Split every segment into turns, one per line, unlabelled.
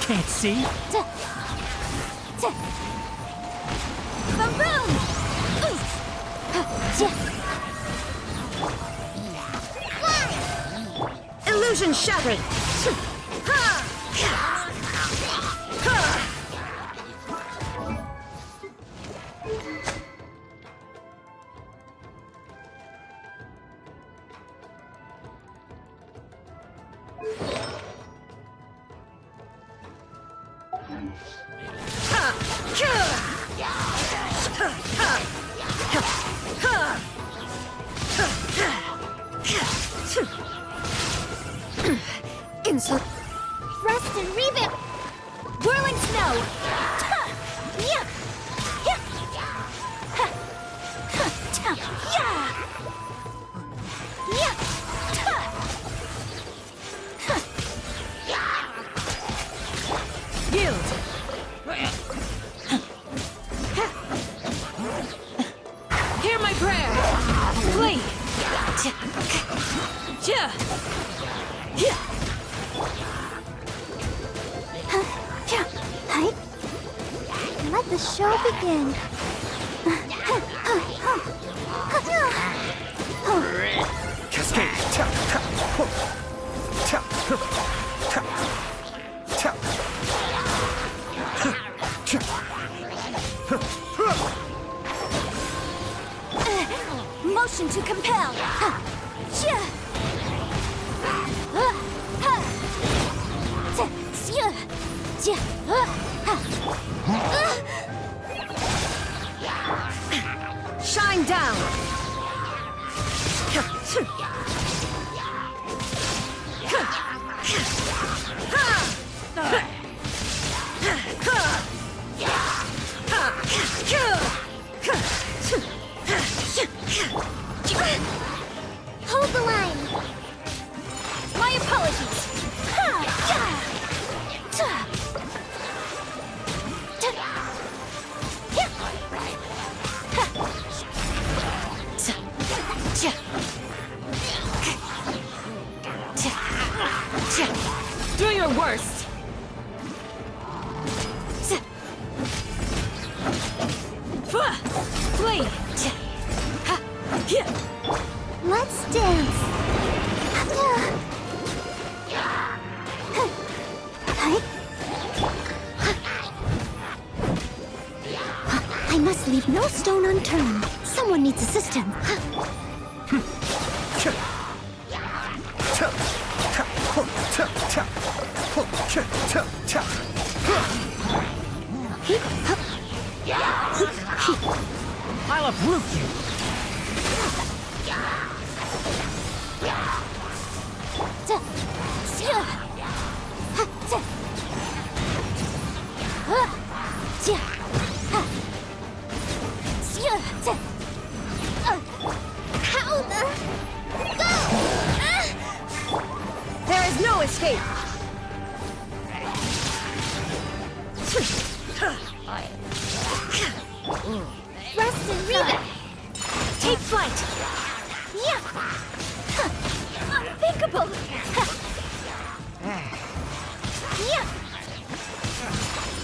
Can't see.
Boom! Illusion shattered! Insult.
Rest and revamp! Whirling snow!
Yield. Hear my prayer. Flee.
Let the show begin.
Cascade.
Motion to compel.
Shine down!
Hold the line. My apologies.
worst. Flee!
Let's dance. I must leave no stone unturned. Someone needs assistance.
I'll uproot you.
There is no escape.
Rest and read.
Take flight.
Yeah. Unthinkable. Yeah.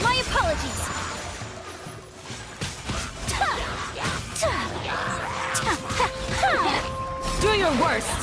My apologies.
Do your worst.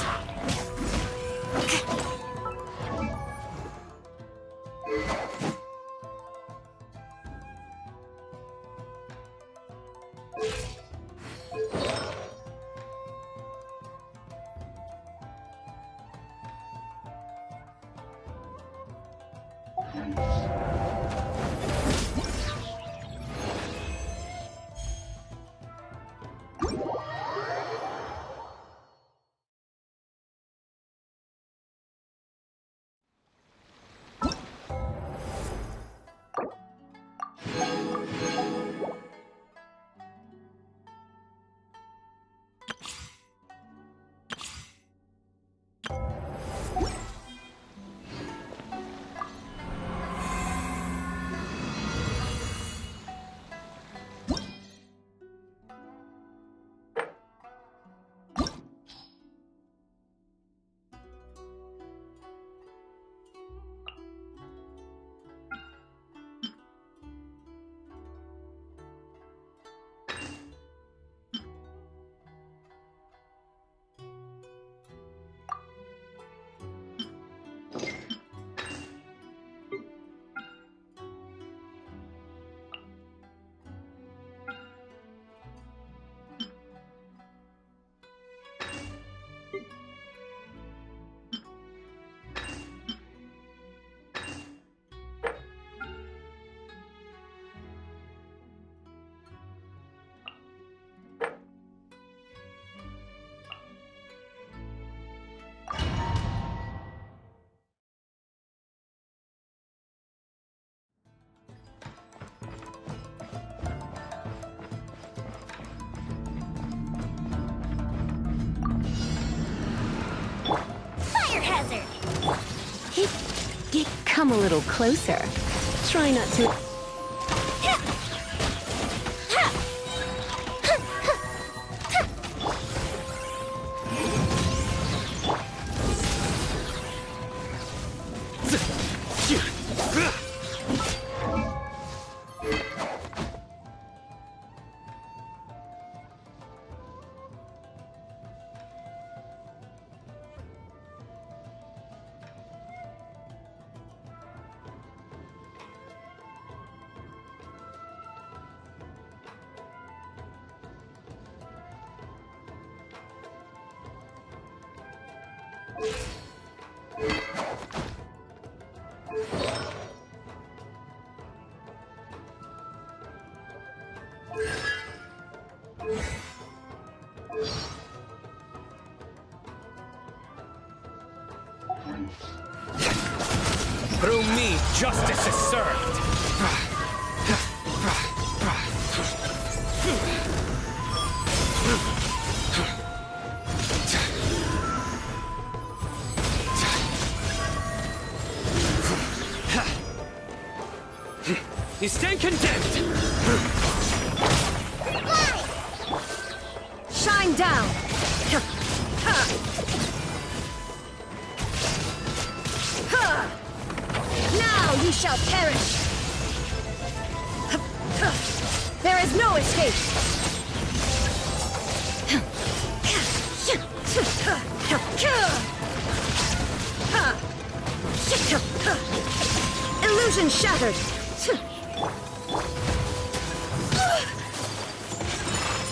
Come a little closer. Try not to...
Through me, justice is served. You stand condemned!
Shine down! Now ye shall perish! There is no escape! Illusion shattered!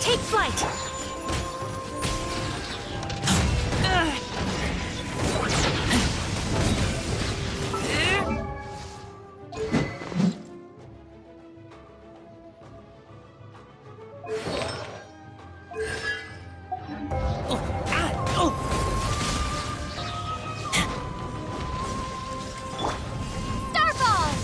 Take flight!
Starfall!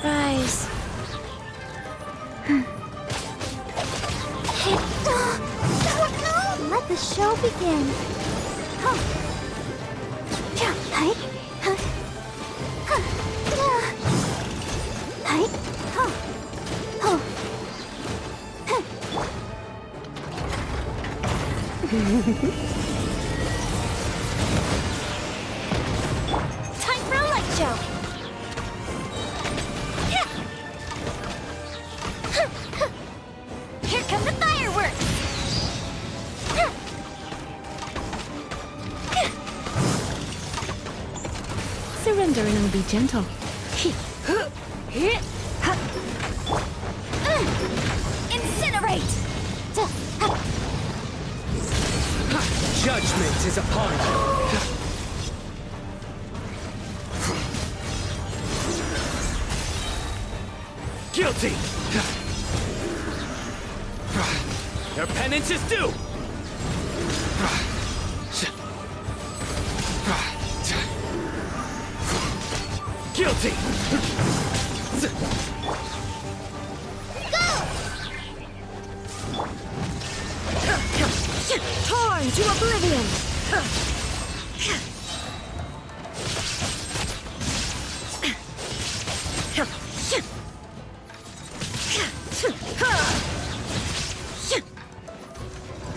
Rise. Let the show begin. Time for a light show. Here come the fireworks.
Surrender and I'll be gentle.
Incinerate!
Judgment is upon you. Guilty! Your penance is due! Guilty!
Torn to oblivion!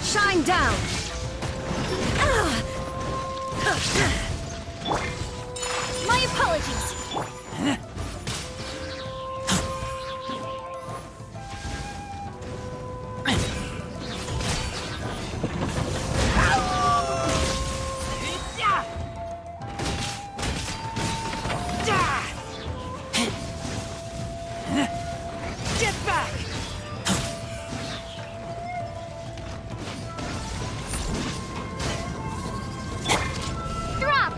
Shine down!
My apologies.
Get back!
Drop!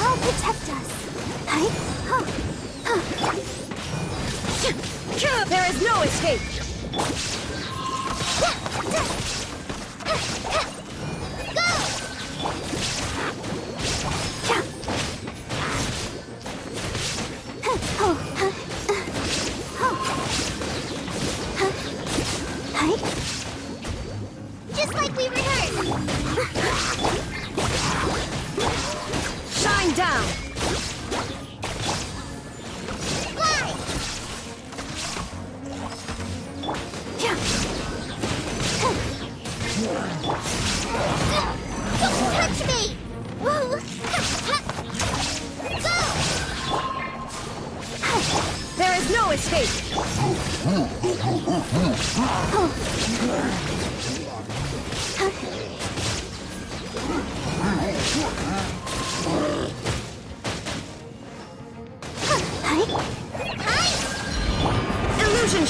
I'll protect us.
There is no escape!
Just like we rehearsed.
Shine down!
Fly! Don't touch me! Whoa! Go!
There is no escape! Illusion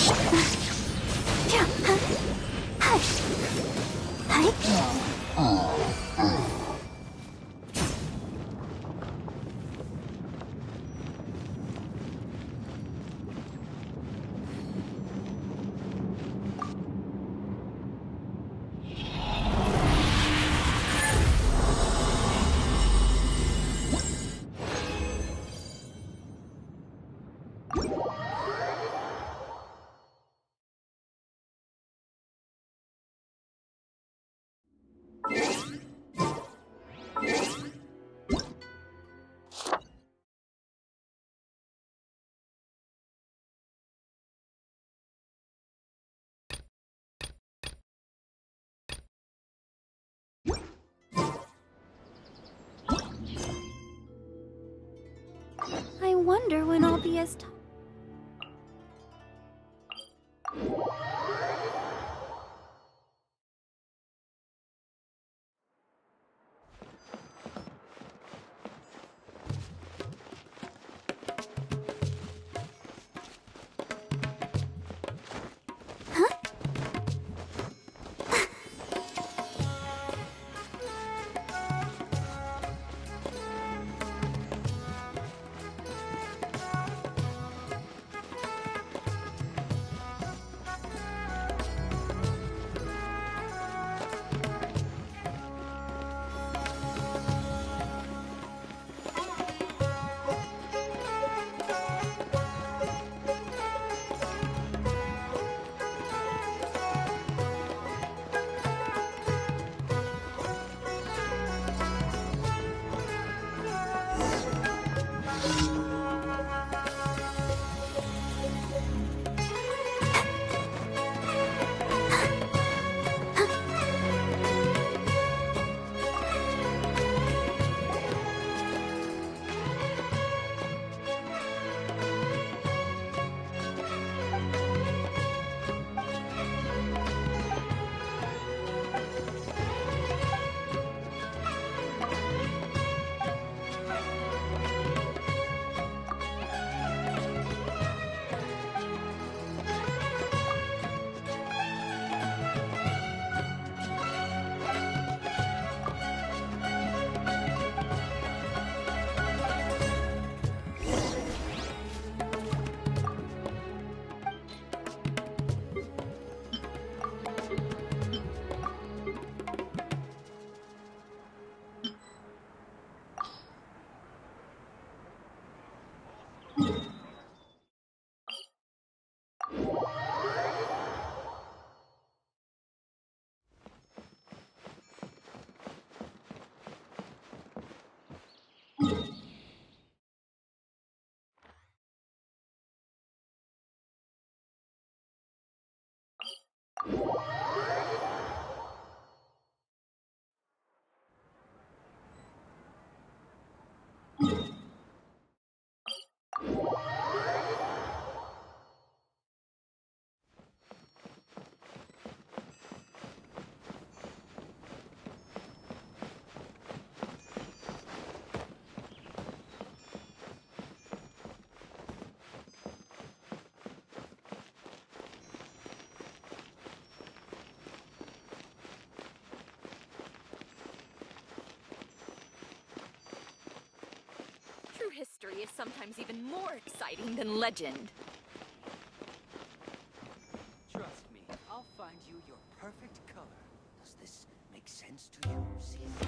I wonder when I'll be as tall.
sometimes even more exciting than legend.
Trust me, I'll find you your perfect color. Does this make sense to you, Caesar?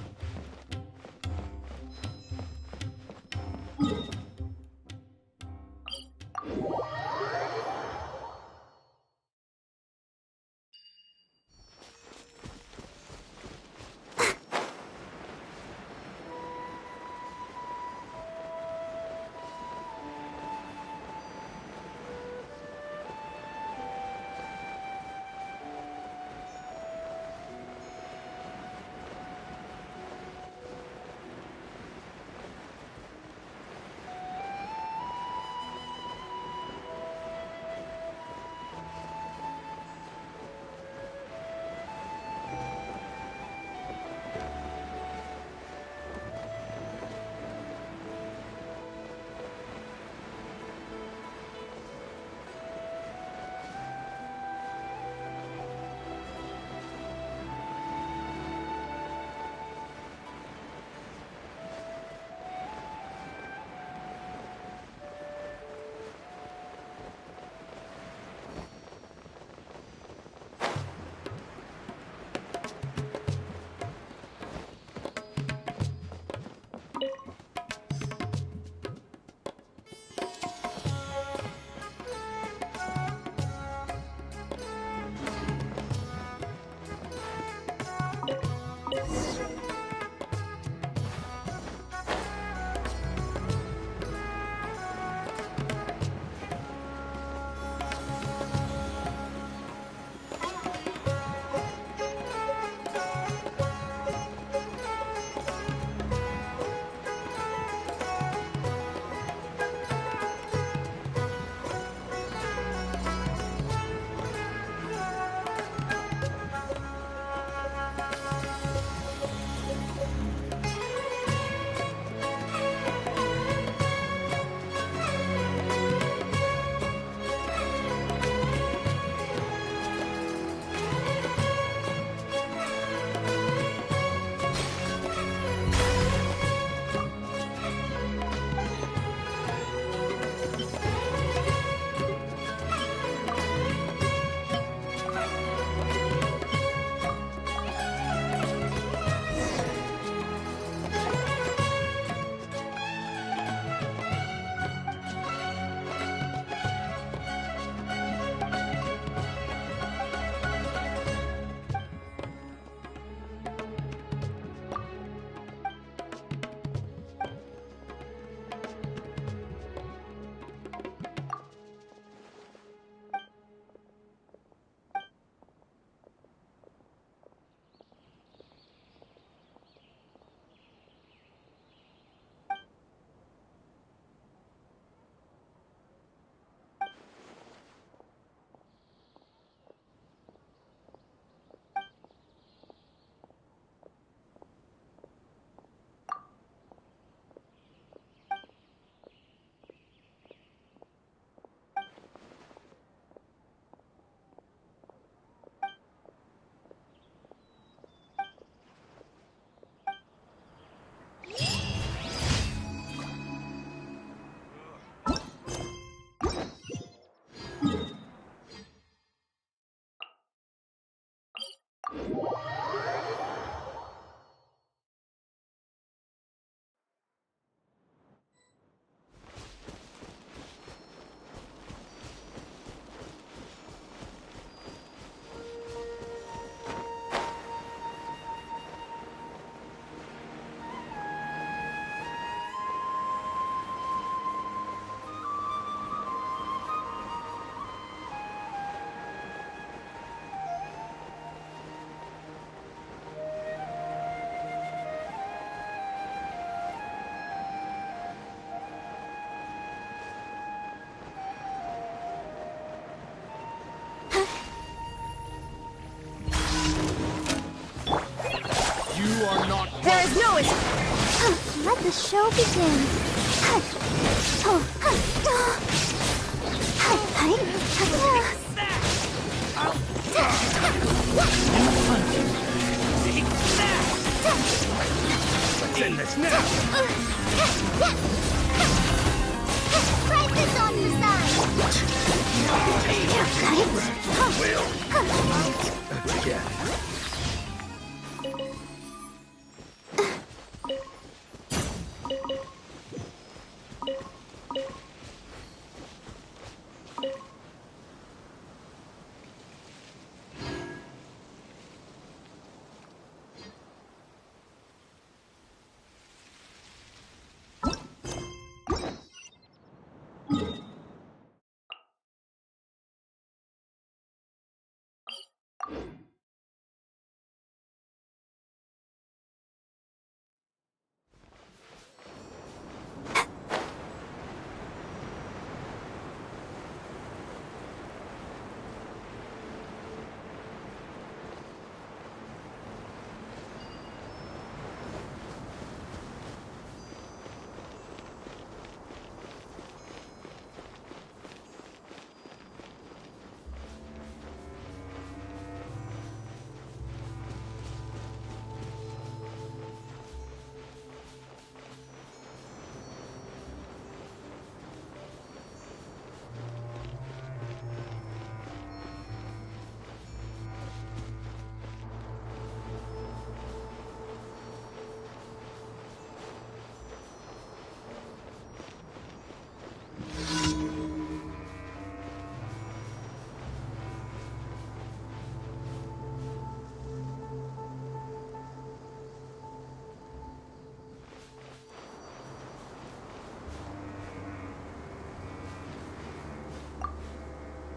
There is no escape.
Let the show begin.
What's in this now?
This on your side.
Yeah.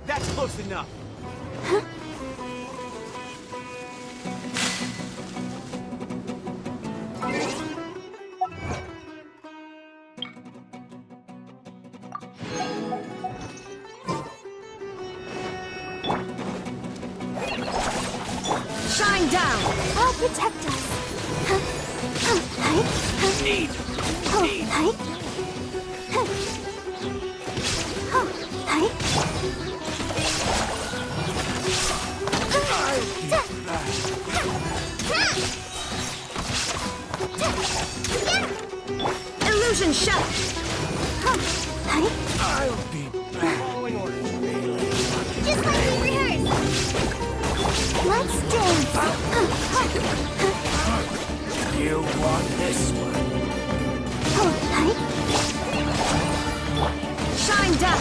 That's close enough.
Shine down!
I'll protect us.
Need.
Illusion shut!
I'll be back. Following orders.
Just like we rehearsed. Let's dance.
You want this one?
Shine down!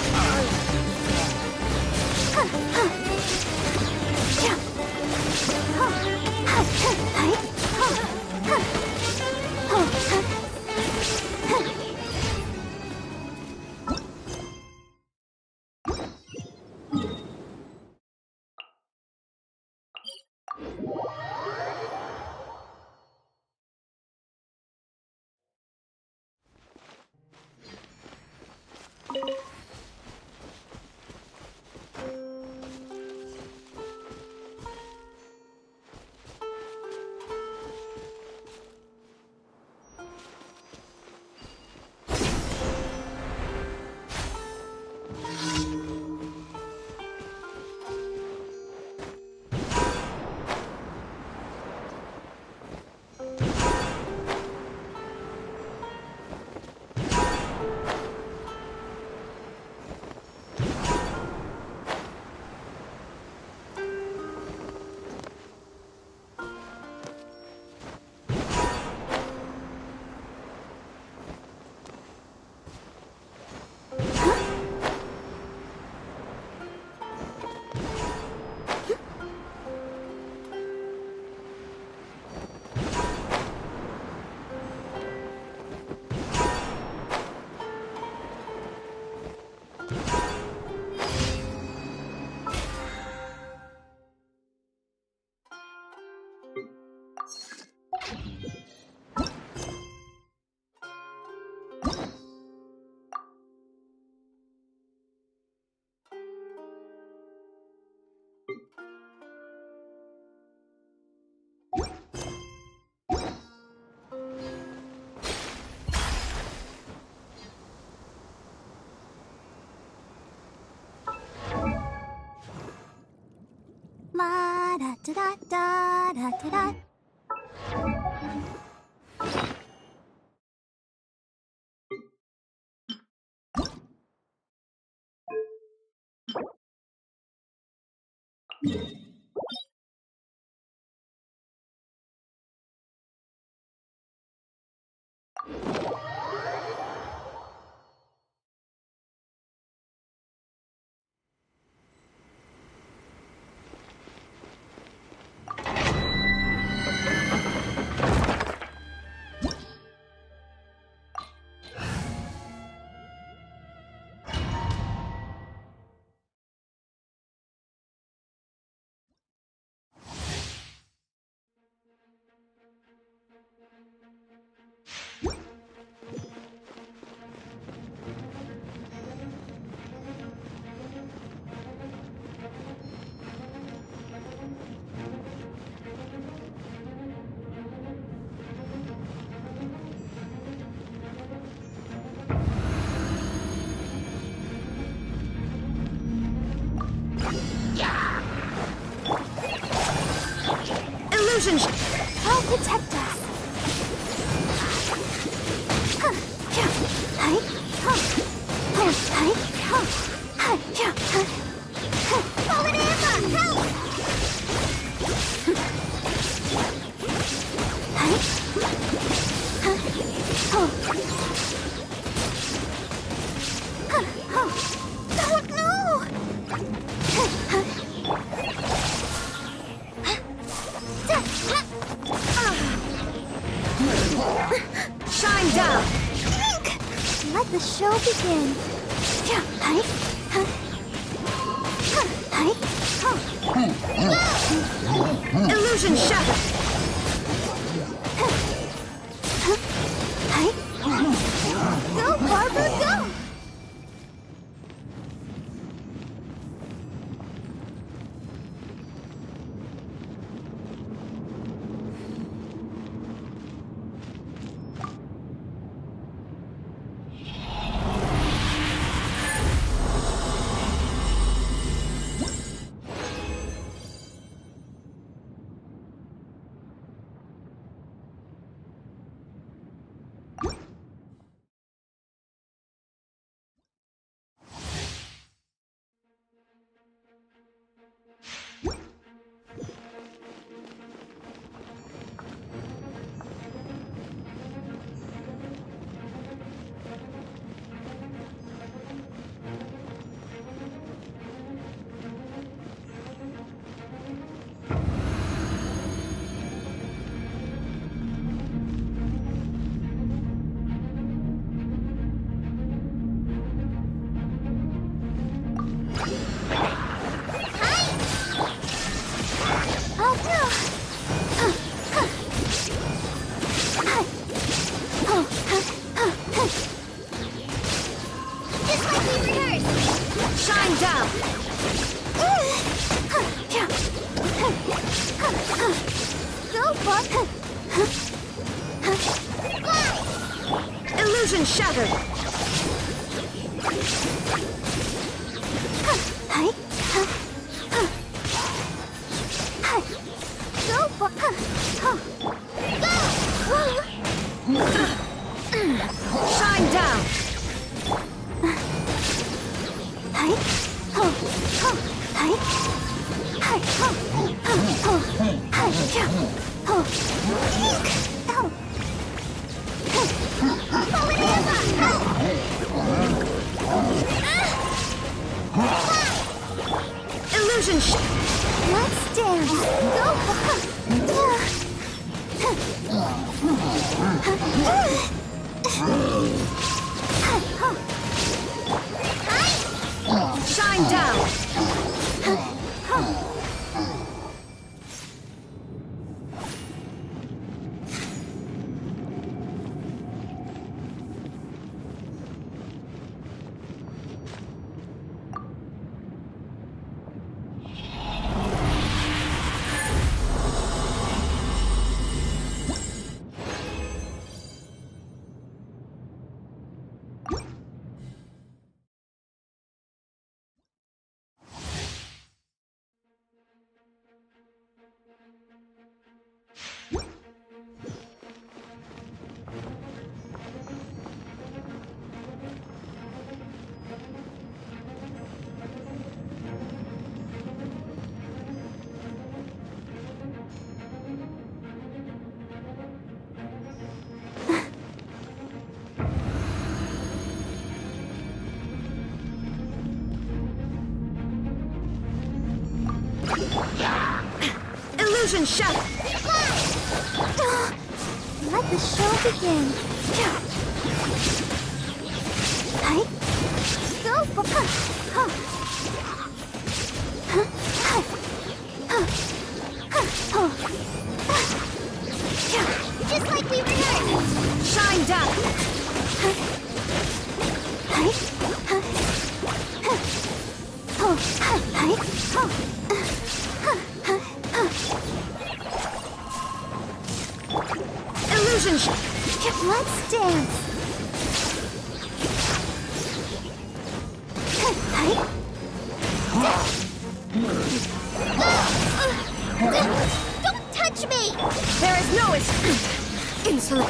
La da da da da da da. I'll protect us. Fallen Amber, help! Oh no! Shine down! Let the show begin. Illusion shattered! Go, Barbara, go! Shine down! Go, Buck! Illusion shattered! Go, Buck! Go! Shine down! Illusion let's dance. Go. Shine down.
Illusion shot!
Let the show begin. Hi. Go for just like we rehearsed.
Shine down! Illusion shot!
Let's dance. Don't touch me!
There is no escape! Insolent!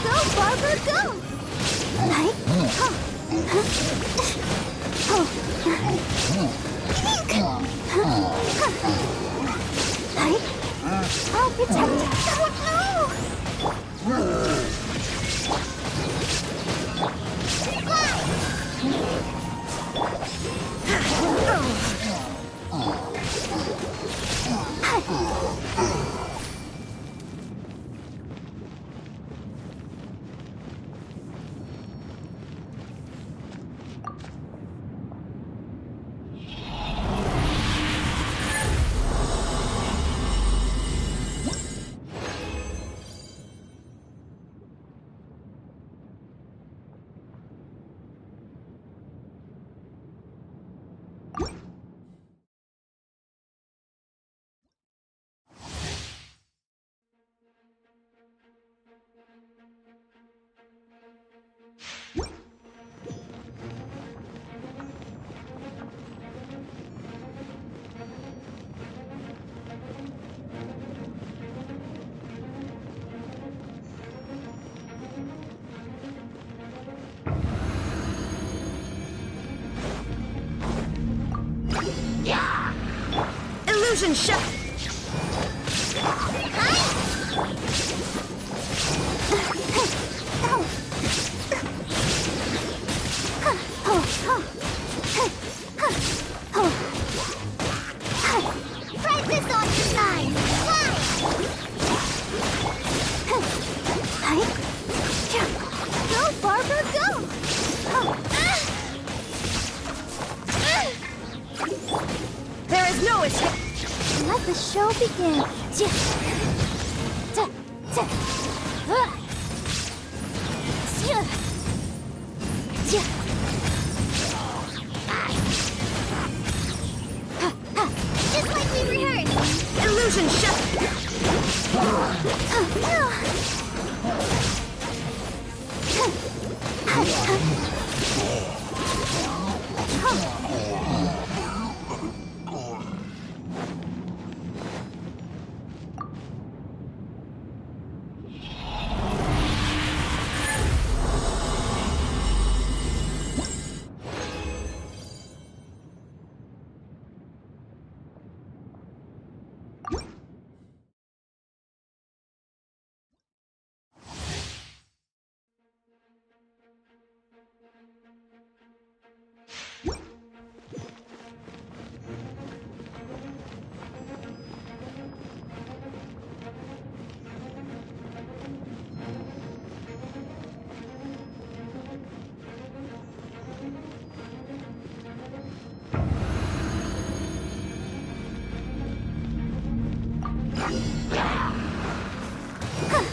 Go, Barbara, go! I'll protect you. Oh,
Illusion shot!
Practice on your side. Go, Barbara, go!
There is no escape!
Let the show begin. Just like we rehearsed.
Illusion shot!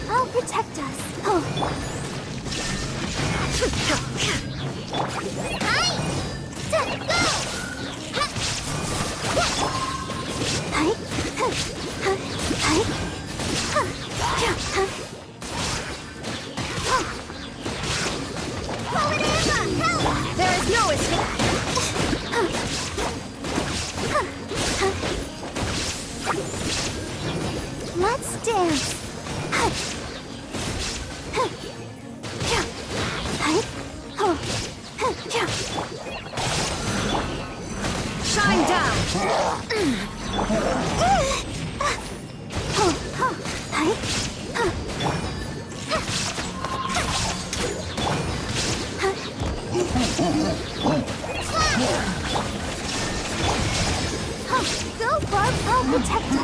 I'll protect us.
There is no escape!
Let's dance.
Shine down!
Go, Go, Barb. I'll protect us.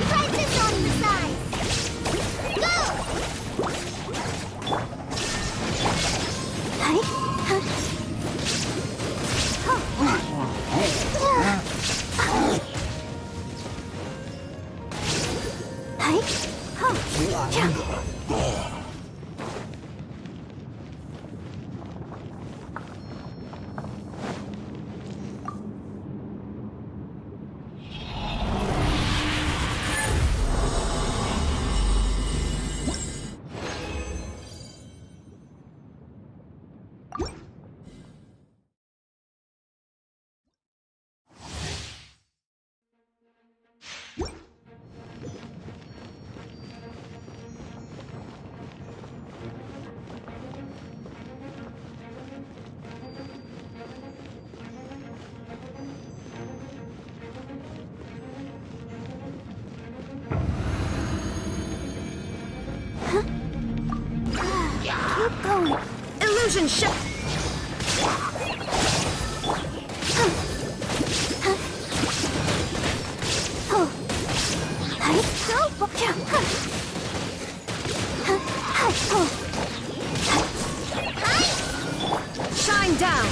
Try this on the side. Keep going. Illusion shift. Shine down.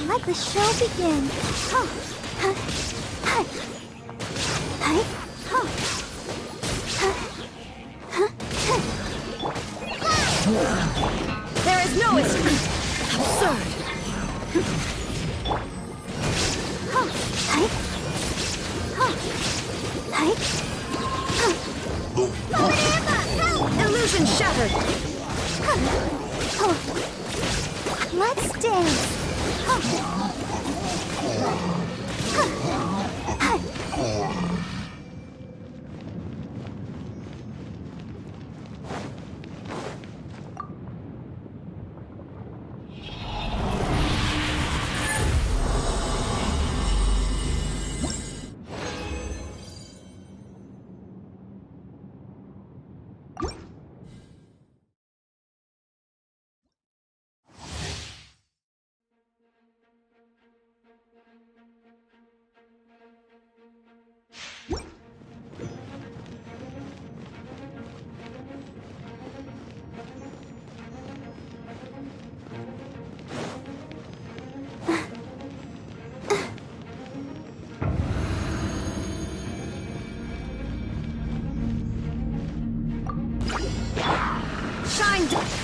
Let the show begin. There is no escape. Absurd. Illusion shattered. Let's dance.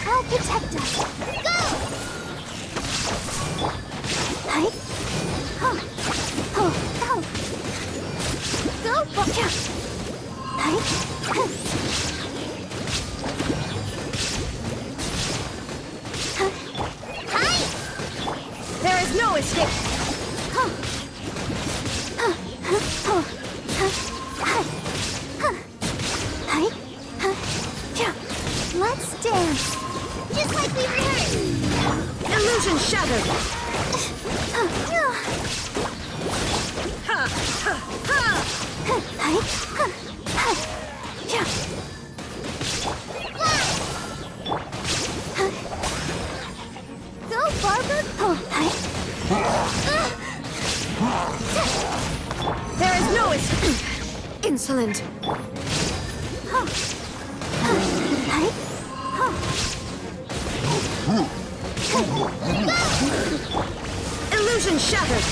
I'll protect us. Go! Hi. Go, Bokya. Hi. There is no escape. Let's dance. Just like we rehearsed. Illusion shattered. Go, Barber. There is no escape. Insolent. Illusion shattered.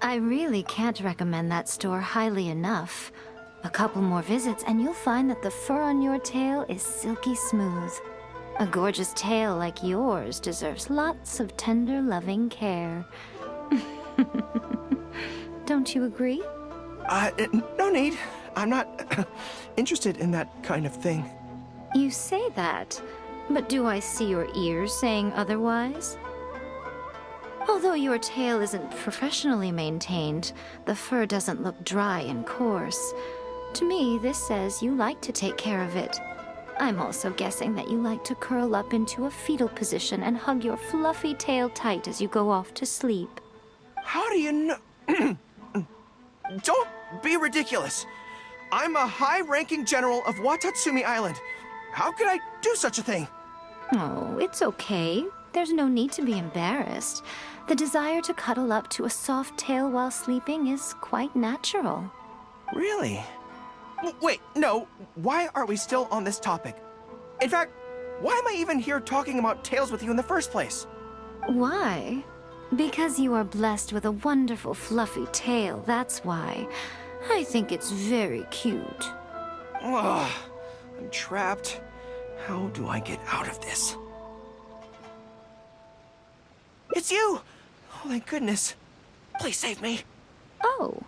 I really can't recommend that store highly enough. A couple more visits and you'll find that the fur on your tail is silky smooth. A gorgeous tail like yours deserves lots of tender, loving care. Don't you agree?
No need. I'm not interested in that kind of thing.
You say that, but do I see your ears saying otherwise? Although your tail isn't professionally maintained, the fur doesn't look dry and coarse. To me, this says you like to take care of it. I'm also guessing that you like to curl up into a fetal position and hug your fluffy tail tight as you go off to sleep.
How do you know? Don't be ridiculous. I'm a high-ranking general of Watatsumi Island. How could I do such a thing?
Oh, it's okay. There's no need to be embarrassed. The desire to cuddle up to a soft tail while sleeping is quite natural.
Really? Wait, no. Why are we still on this topic? In fact, why am I even here talking about tails with you in the first place?
Why? Because you are blessed with a wonderful fluffy tail, that's why. I think it's very cute.
Ugh, I'm trapped. How do I get out of this? It's you! Oh, thank goodness. Please save me.
Oh,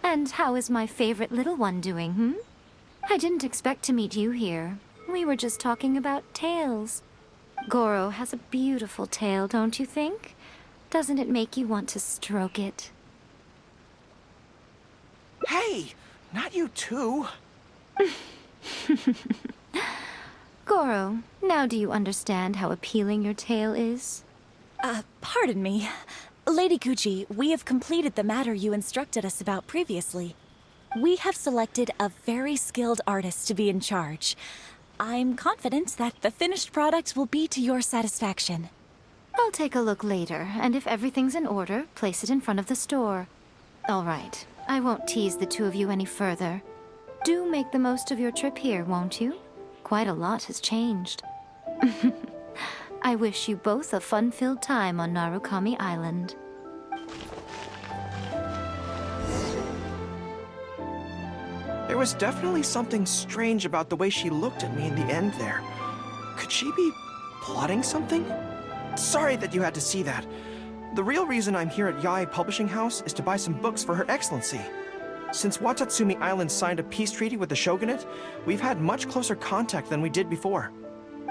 and how is my favorite little one doing, I didn't expect to meet you here. We were just talking about tails. Goro has a beautiful tail, don't you think? Doesn't it make you want to stroke it?
Hey, not you too.
Goro, now do you understand how appealing your tail is?
Pardon me. Lady Gucci, we have completed the matter you instructed us about previously. We have selected a very skilled artist to be in charge. I'm confident that the finished product will be to your satisfaction.
I'll take a look later, and if everything's in order, place it in front of the store. All right, I won't tease the two of you any further. Do make the most of your trip here, won't you? Quite a lot has changed. I wish you both a fun-filled time on Narukami Island.
There was definitely something strange about the way she looked at me in the end there. Could she be plotting something? Sorry that you had to see that. The real reason I'm here at Yae Publishing House is to buy some books for Her Excellency. Since Watatsumi Island signed a peace treaty with the shogunate, we've had much closer contact than we did before.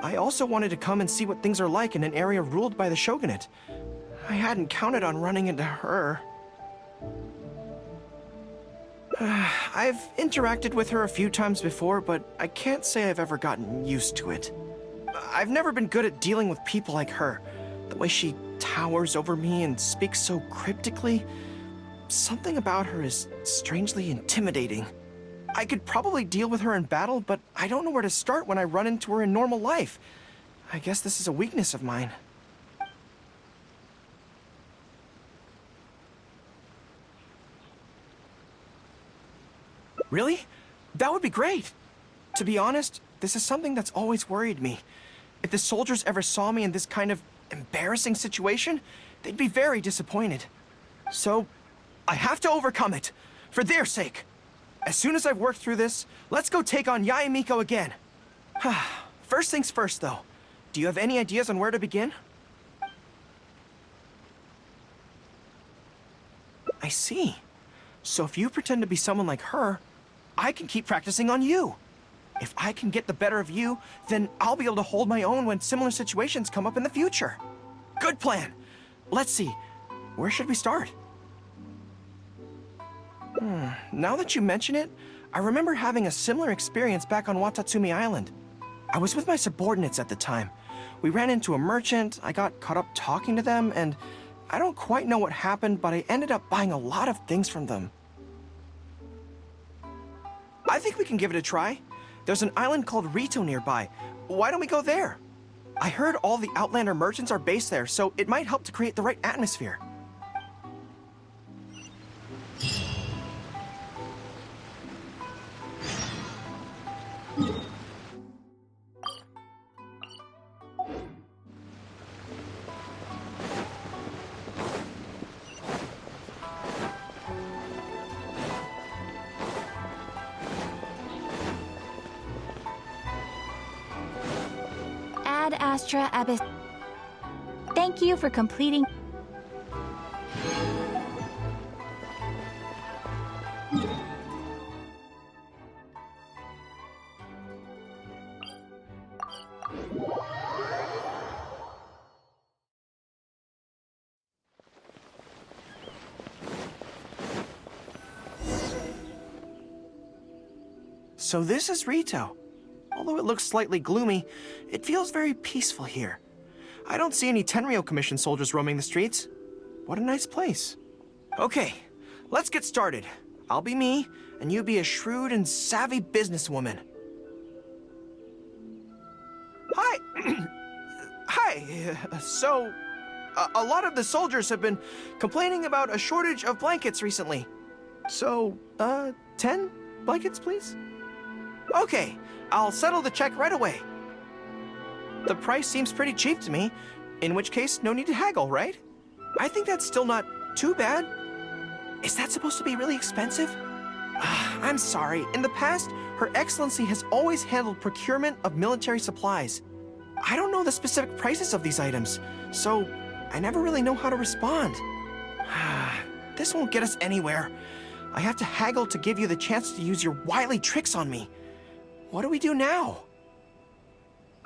I also wanted to come and see what things are like in an area ruled by the shogunate. I hadn't counted on running into her. I've interacted with her a few times before, but I can't say I've ever gotten used to it. I've never been good at dealing with people like her. The way she towers over me and speaks so cryptically. Something about her is strangely intimidating. I could probably deal with her in battle, but I don't know where to start when I run into her in normal life. I guess this is a weakness of mine. Really? That would be great. To be honest, this is something that's always worried me. If the soldiers ever saw me in this kind of embarrassing situation, they'd be very disappointed. So, I have to overcome it, for their sake. As soon as I've worked through this, let's go take on Yae Miko again. First things first, though. Do you have any ideas on where to begin? I see. So if you pretend to be someone like her, I can keep practicing on you. If I can get the better of you, then I'll be able to hold my own when similar situations come up in the future. Good plan. Let's see. Where should we start? Now that you mention it, I remember having a similar experience back on Watatsumi Island. I was with my subordinates at the time. We ran into a merchant, I got caught up talking to them, and I don't quite know what happened, but I ended up buying a lot of things from them. I think we can give it a try. There's an island called Rito nearby. Why don't we go there? I heard all the Outlander merchants are based there, so it might help to create the right atmosphere.
Astra Abyss. Thank you for completing.
So this is Rito. Although it looks slightly gloomy, it feels very peaceful here. I don't see any Tenryou Commission soldiers roaming the streets. What a nice place. Okay, let's get started. I'll be me, and you be a shrewd and savvy businesswoman. Hi! Hi! So, a lot of the soldiers have been complaining about a shortage of blankets recently. So, 10 blankets, please? Okay, I'll settle the check right away. The price seems pretty cheap to me, in which case no need to haggle, right? I think that's still not too bad. Is that supposed to be really expensive? I'm sorry. In the past, Her Excellency has always handled procurement of military supplies. I don't know the specific prices of these items, so I never really know how to respond. This won't get us anywhere. I have to haggle to give you the chance to use your wily tricks on me. What do we do now?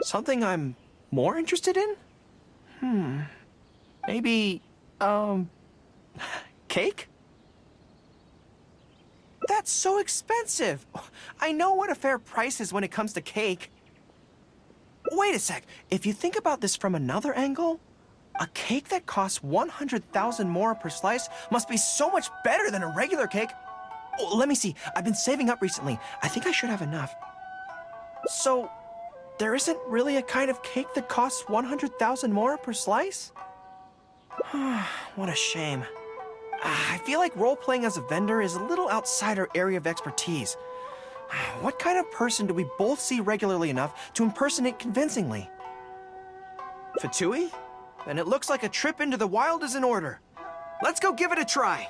Something I'm more interested in? Maybe, cake? That's so expensive. I know what a fair price is when it comes to cake. Wait a sec. If you think about this from another angle, a cake that costs 100,000 more per slice must be so much better than a regular cake. Oh, let me see. I've been saving up recently. I think I should have enough. So, there isn't really a kind of cake that costs 100,000 more per slice? What a shame. I feel like role-playing as a vendor is a little outside our area of expertise. What kind of person do we both see regularly enough to impersonate convincingly? Fatui? Then it looks like a trip into the wild is in order. Let's go give it a try.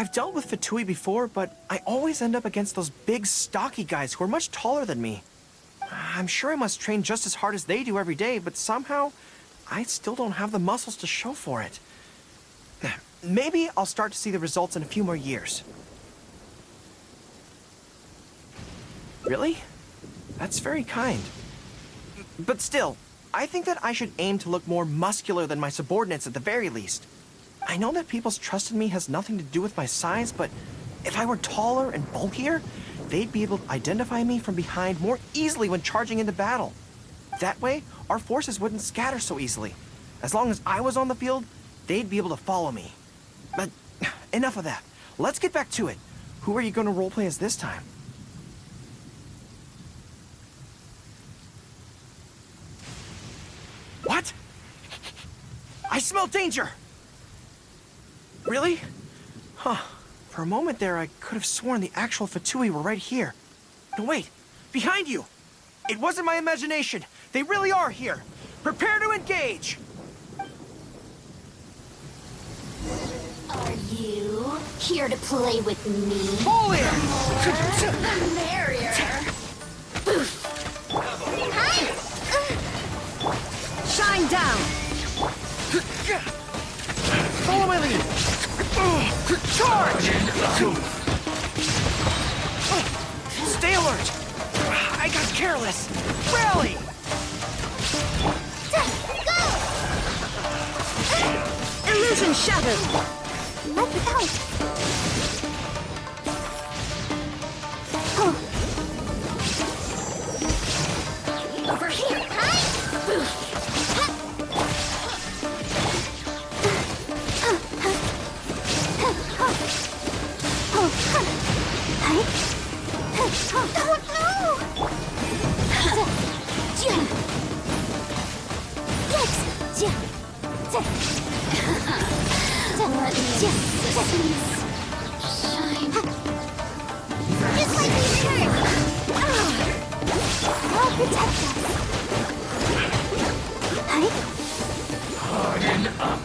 I've dealt with Fatui before, but I always end up against those big, stocky guys who are much taller than me. I'm sure I must train just as hard as they do every day, but somehow, I still don't have the muscles to show for it. Maybe I'll start to see the results in a few more years. Really? That's very kind. But still, I think that I should aim to look more muscular than my subordinates at the very least. I know that people's trust in me has nothing to do with my size, but if I were taller and bulkier, they'd be able to identify me from behind more easily when charging into battle. That way, our forces wouldn't scatter so easily. As long as I was on the field, they'd be able to follow me. But enough of that. Let's get back to it. Who are you going to roleplay as this time? What? I smell danger! Really? Huh. For a moment there, I could have sworn the actual Fatui were right here. No, wait. Behind you! It wasn't my imagination. They really are here. Prepare to engage!
Are you here to play with me?
Pull in!
The merrier.
Shine down!
Follow my lead! Charge! Stay alert! I got careless! Rally!
Illusion shattered!
Let it out. Over here. Just like we heard! I'll protect us!
Harden up.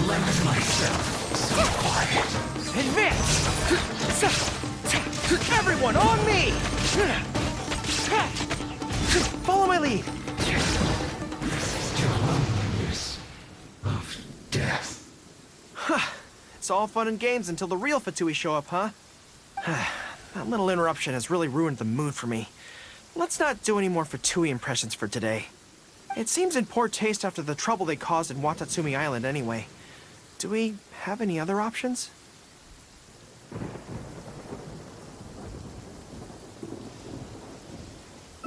Collect myself. So quiet.
Advance! Everyone on me! Follow my lead.
Of death.
It's all fun and games until the real Fatui show up, huh? That little interruption has really ruined the mood for me. Let's not do any more Fatui impressions for today. It seems in poor taste after the trouble they caused in Watatsumi Island anyway. Do we have any other options?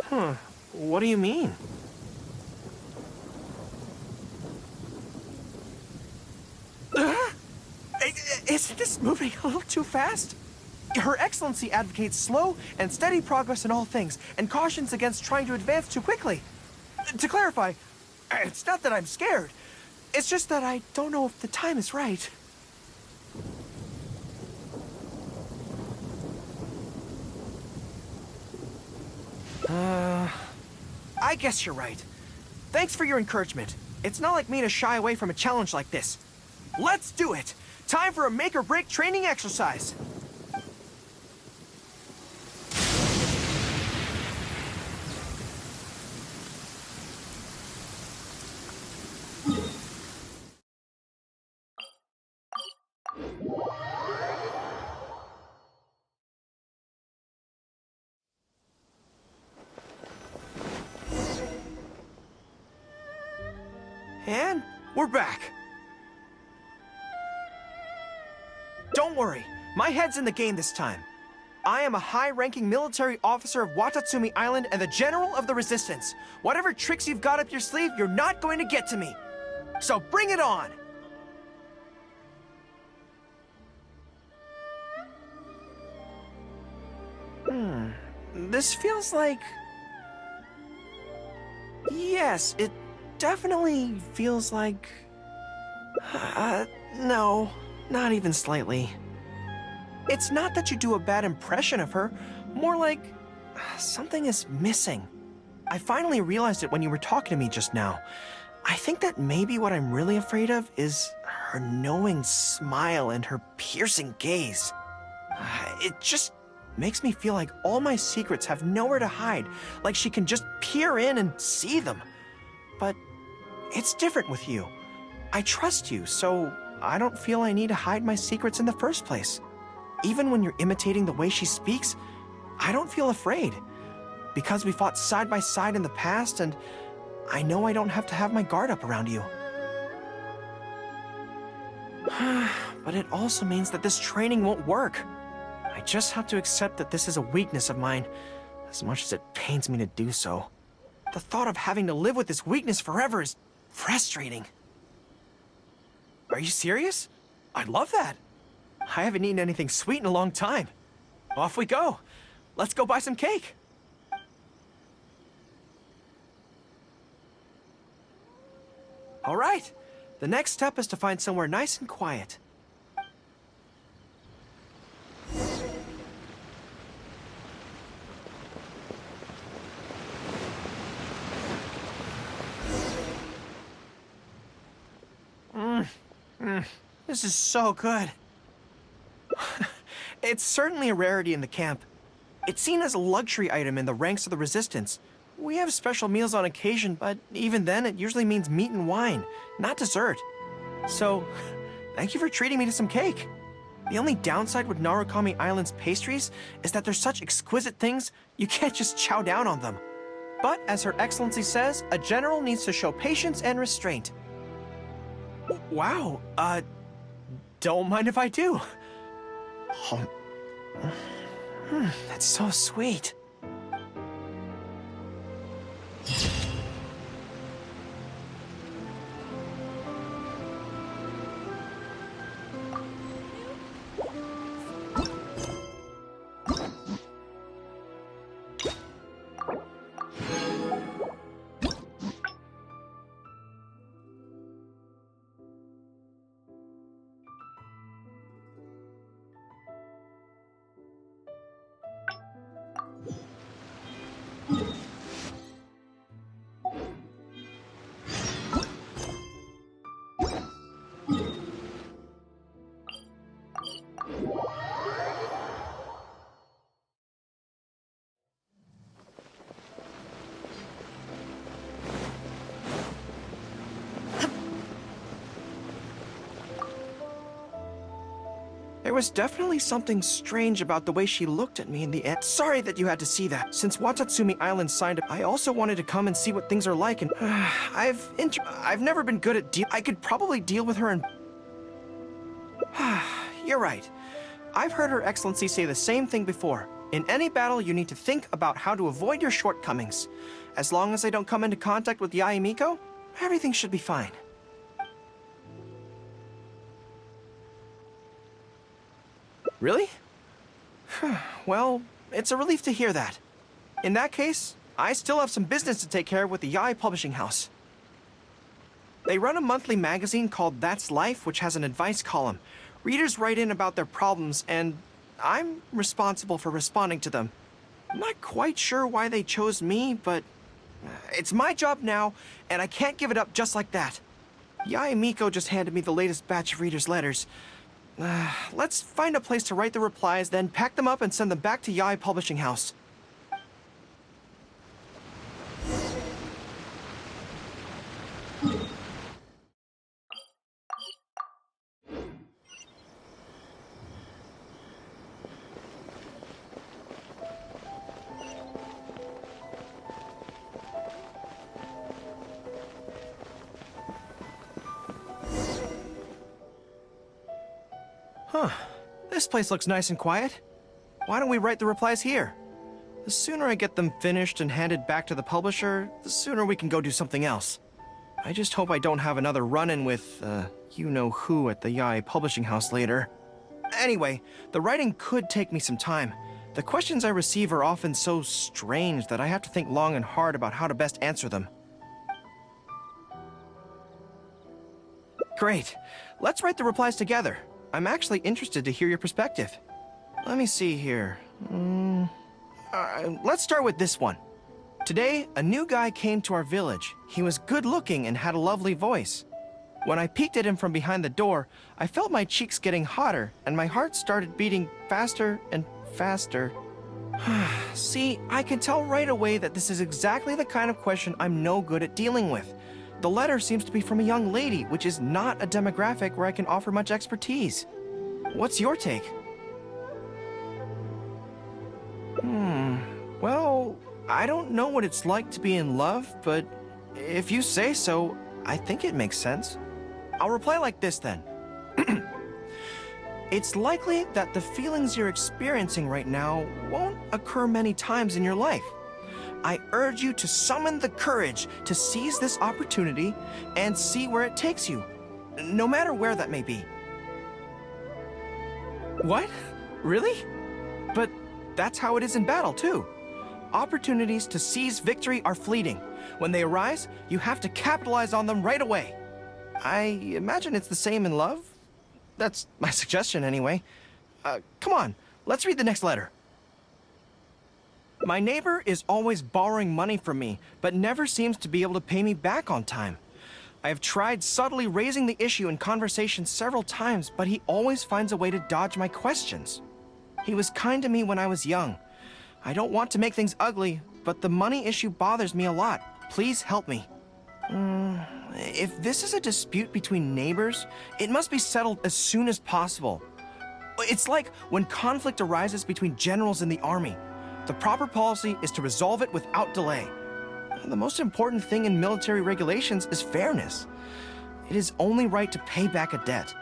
Huh. What do you mean? Isn't this moving a little too fast? Her Excellency advocates slow and steady progress in all things, and cautions against trying to advance too quickly. To clarify, it's not that I'm scared. It's just that I don't know if the time is right. I guess you're right. Thanks for your encouragement. It's not like me to shy away from a challenge like this. Let's do it! Time for a make-or-break training exercise. And we're back. Don't worry, my head's in the game this time. I am a high-ranking military officer of Watatsumi Island and the General of the Resistance. Whatever tricks you've got up your sleeve, you're not going to get to me. So bring it on! This feels like... Yes, it definitely feels like... no, not even slightly. It's not that you do a bad impression of her, more like something is missing. I finally realized it when you were talking to me just now. I think that maybe what I'm really afraid of is her knowing smile and her piercing gaze. It just makes me feel like all my secrets have nowhere to hide, like she can just peer in and see them. But it's different with you. I trust you, so I don't feel I need to hide my secrets in the first place. Even when you're imitating the way she speaks, I don't feel afraid. Because we fought side by side in the past, and I know I don't have to have my guard up around you. But it also means that this training won't work. I just have to accept that this is a weakness of mine, as much as it pains me to do so. The thought of having to live with this weakness forever is frustrating. Are you serious? I'd love that. I haven't eaten anything sweet in a long time. Off we go. Let's go buy some cake. All right. The next step is to find somewhere nice and quiet. This is so good. It's certainly a rarity in the camp. It's seen as a luxury item in the ranks of the Resistance. We have special meals on occasion, but even then it usually means meat and wine, not dessert. So, thank you for treating me to some cake. The only downside with Narukami Island's pastries is that they're such exquisite things, you can't just chow down on them. But as Her Excellency says, a general needs to show patience and restraint. Wow, don't mind if I do. That's so sweet. There was definitely something strange about the way she looked at me in the end. Sorry that you had to see that. Since Watatsumi Island signed up, I also wanted to come and see what things are like, and I've never been good at I could probably deal with her and... You're right. I've heard Her Excellency say the same thing before. In any battle, you need to think about how to avoid your shortcomings. As long as I don't come into contact with Yae Miko, everything should be fine. Really? Well, it's a relief to hear that. In that case, I still have some business to take care of with the Yae Publishing House. They run a monthly magazine called That's Life, which has an advice column. Readers write in about their problems, and I'm responsible for responding to them. I'm not quite sure why they chose me, but it's my job now, and I can't give it up just like that. Yae Miko just handed me the latest batch of readers' letters. Let's find a place to write the replies, then pack them up and send them back to Yae Publishing House. Huh. This place looks nice and quiet. Why don't we write the replies here? The sooner I get them finished and handed back to the publisher, the sooner we can go do something else. I just hope I don't have another run-in with, you-know-who at the Yae Publishing House later. Anyway, the writing could take me some time. The questions I receive are often so strange that I have to think long and hard about how to best answer them. Great. Let's write the replies together. I'm actually interested to hear your perspective. Let me see here. Let's start with this one. Today, a new guy came to our village. He was good-looking and had a lovely voice. When I peeked at him from behind the door, I felt my cheeks getting hotter, and my heart started beating faster and faster. See, I can tell right away that this is exactly the kind of question I'm no good at dealing with. The letter seems to be from a young lady, which is not a demographic where I can offer much expertise. What's your take? Well, I don't know what it's like to be in love, but if you say so, I think it makes sense. I'll reply like this then. It's likely that the feelings you're experiencing right now won't occur many times in your life. I urge you to summon the courage to seize this opportunity and see where it takes you, no matter where that may be. What? Really? But that's how it is in battle, too. Opportunities to seize victory are fleeting. When they arise, you have to capitalize on them right away. I imagine it's the same in love. That's my suggestion, anyway. Come on, let's read the next letter. My neighbor is always borrowing money from me, but never seems to be able to pay me back on time. I have tried subtly raising the issue in conversation several times, but he always finds a way to dodge my questions. He was kind to me when I was young. I don't want to make things ugly, but the money issue bothers me a lot. Please help me. If this is a dispute between neighbors, it must be settled as soon as possible. It's like when conflict arises between generals in the army. The proper policy is to resolve it without delay. The most important thing in military regulations is fairness. It is only right to pay back a debt.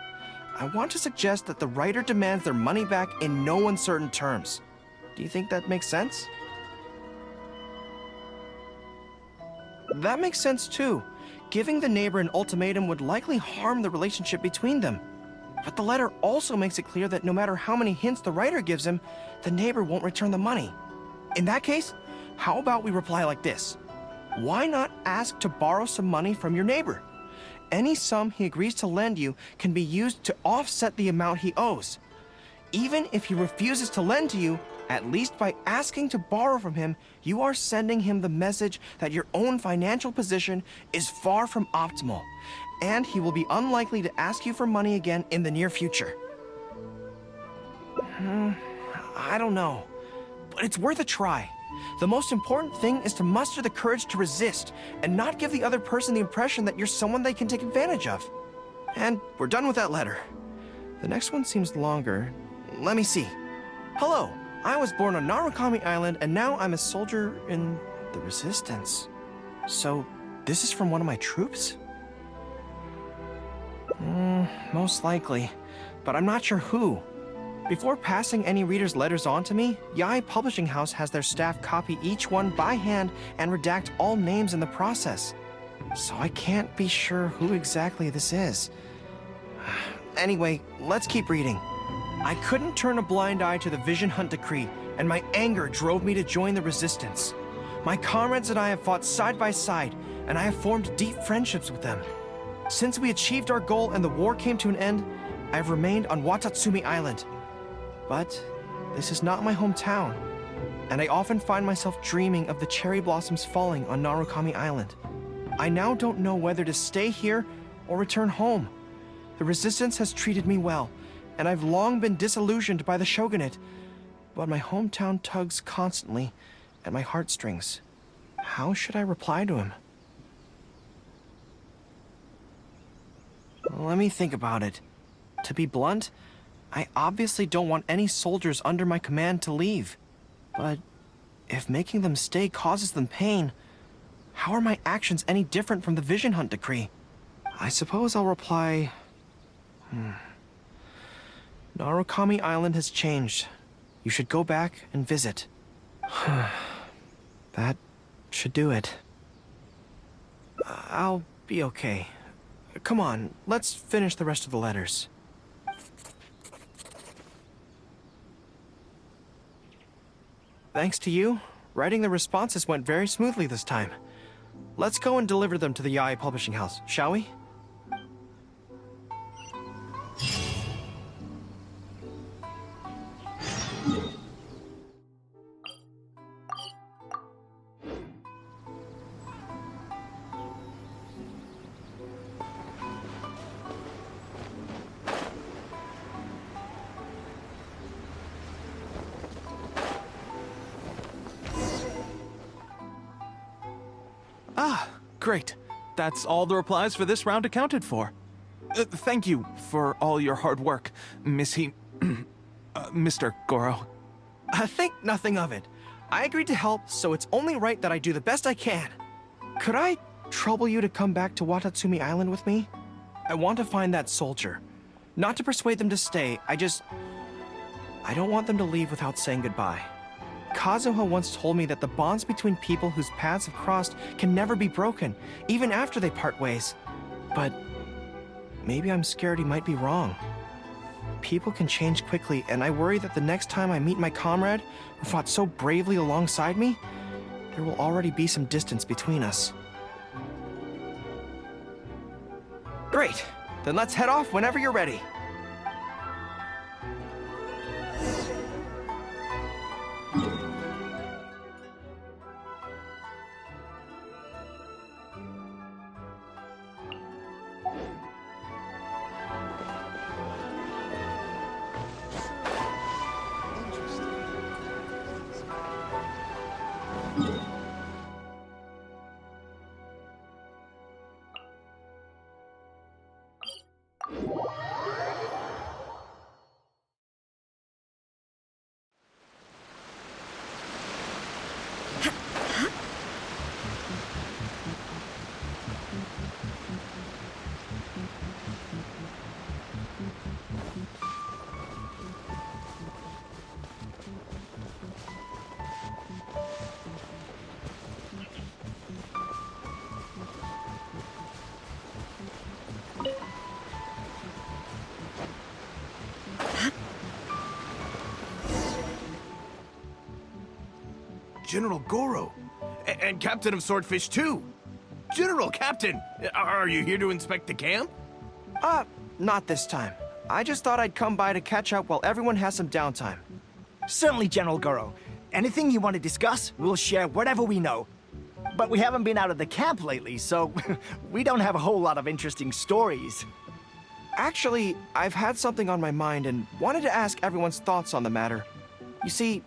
I want to suggest that the writer demands their money back in no uncertain terms. Do you think that makes sense? That makes sense too. Giving the neighbor an ultimatum would likely harm the relationship between them. But the letter also makes it clear that no matter how many hints the writer gives him, the neighbor won't return the money. In that case, how about we reply like this? Why not ask to borrow some money from your neighbor? Any sum he agrees to lend you can be used to offset the amount he owes. Even if he refuses to lend to you, at least by asking to borrow from him, you are sending him the message that your own financial position is far from optimal, and he will be unlikely to ask you for money again in the near future. I don't know, but it's worth a try. The most important thing is to muster the courage to resist and not give the other person the impression that you're someone they can take advantage of. And we're done with that letter. The next one seems longer. Let me see. Hello, I was born on Narukami Island and now I'm a soldier in the Resistance. So, this is from one of my troops? Most likely, but I'm not sure who. Before passing any reader's letters on to me, Yai Publishing House has their staff copy each one by hand and redact all names in the process. So I can't be sure who exactly this is. Anyway, let's keep reading. I couldn't turn a blind eye to the Vision Hunt decree, and my anger drove me to join the Resistance. My comrades and I have fought side by side, and I have formed deep friendships with them. Since we achieved our goal and the war came to an end, I have remained on Watatsumi Island. But this is not my hometown, and I often find myself dreaming of the cherry blossoms falling on Narukami Island. I now don't know whether to stay here or return home. The Resistance has treated me well, and I've long been disillusioned by the shogunate, but my hometown tugs constantly at my heartstrings. How should I reply to him? Let me think about it. To be blunt, I obviously don't want any soldiers under my command to leave. But if making them stay causes them pain, how are my actions any different from the Vision Hunt decree? I suppose I'll reply... Narukami Island has changed. You should go back and visit. That should do it. I'll be okay. Come on, let's finish the rest of the letters. Thanks to you, writing the responses went very smoothly this time. Let's go and deliver them to the Yai Publishing House, shall we?
Great. That's all the replies for this round accounted for. Thank you for all your hard work, Mr. Goro.
Think nothing of it. I agreed to help, so it's only right that I do the best I can. Could I trouble you to come back to Watatsumi Island with me? I want to find that soldier. Not to persuade them to stay, I don't want them to leave without saying goodbye. Kazuha once told me that the bonds between people whose paths have crossed can never be broken, even after they part ways. But maybe I'm scared he might be wrong. People can change quickly, and I worry that the next time I meet my comrade, who fought so bravely alongside me, there will already be some distance between us. Great! Then let's head off whenever you're ready.
General Goro. And Captain of Swordfish too. General Captain, are you here to inspect the camp?
Not this time. I just thought I'd come by to catch up while everyone has some downtime.
Certainly, General Goro. Anything you want to discuss, we'll share whatever we know. But we haven't been out of the camp lately, so we don't have a whole lot of interesting stories.
Actually, I've had something on my mind and wanted to ask everyone's thoughts on the matter. You see,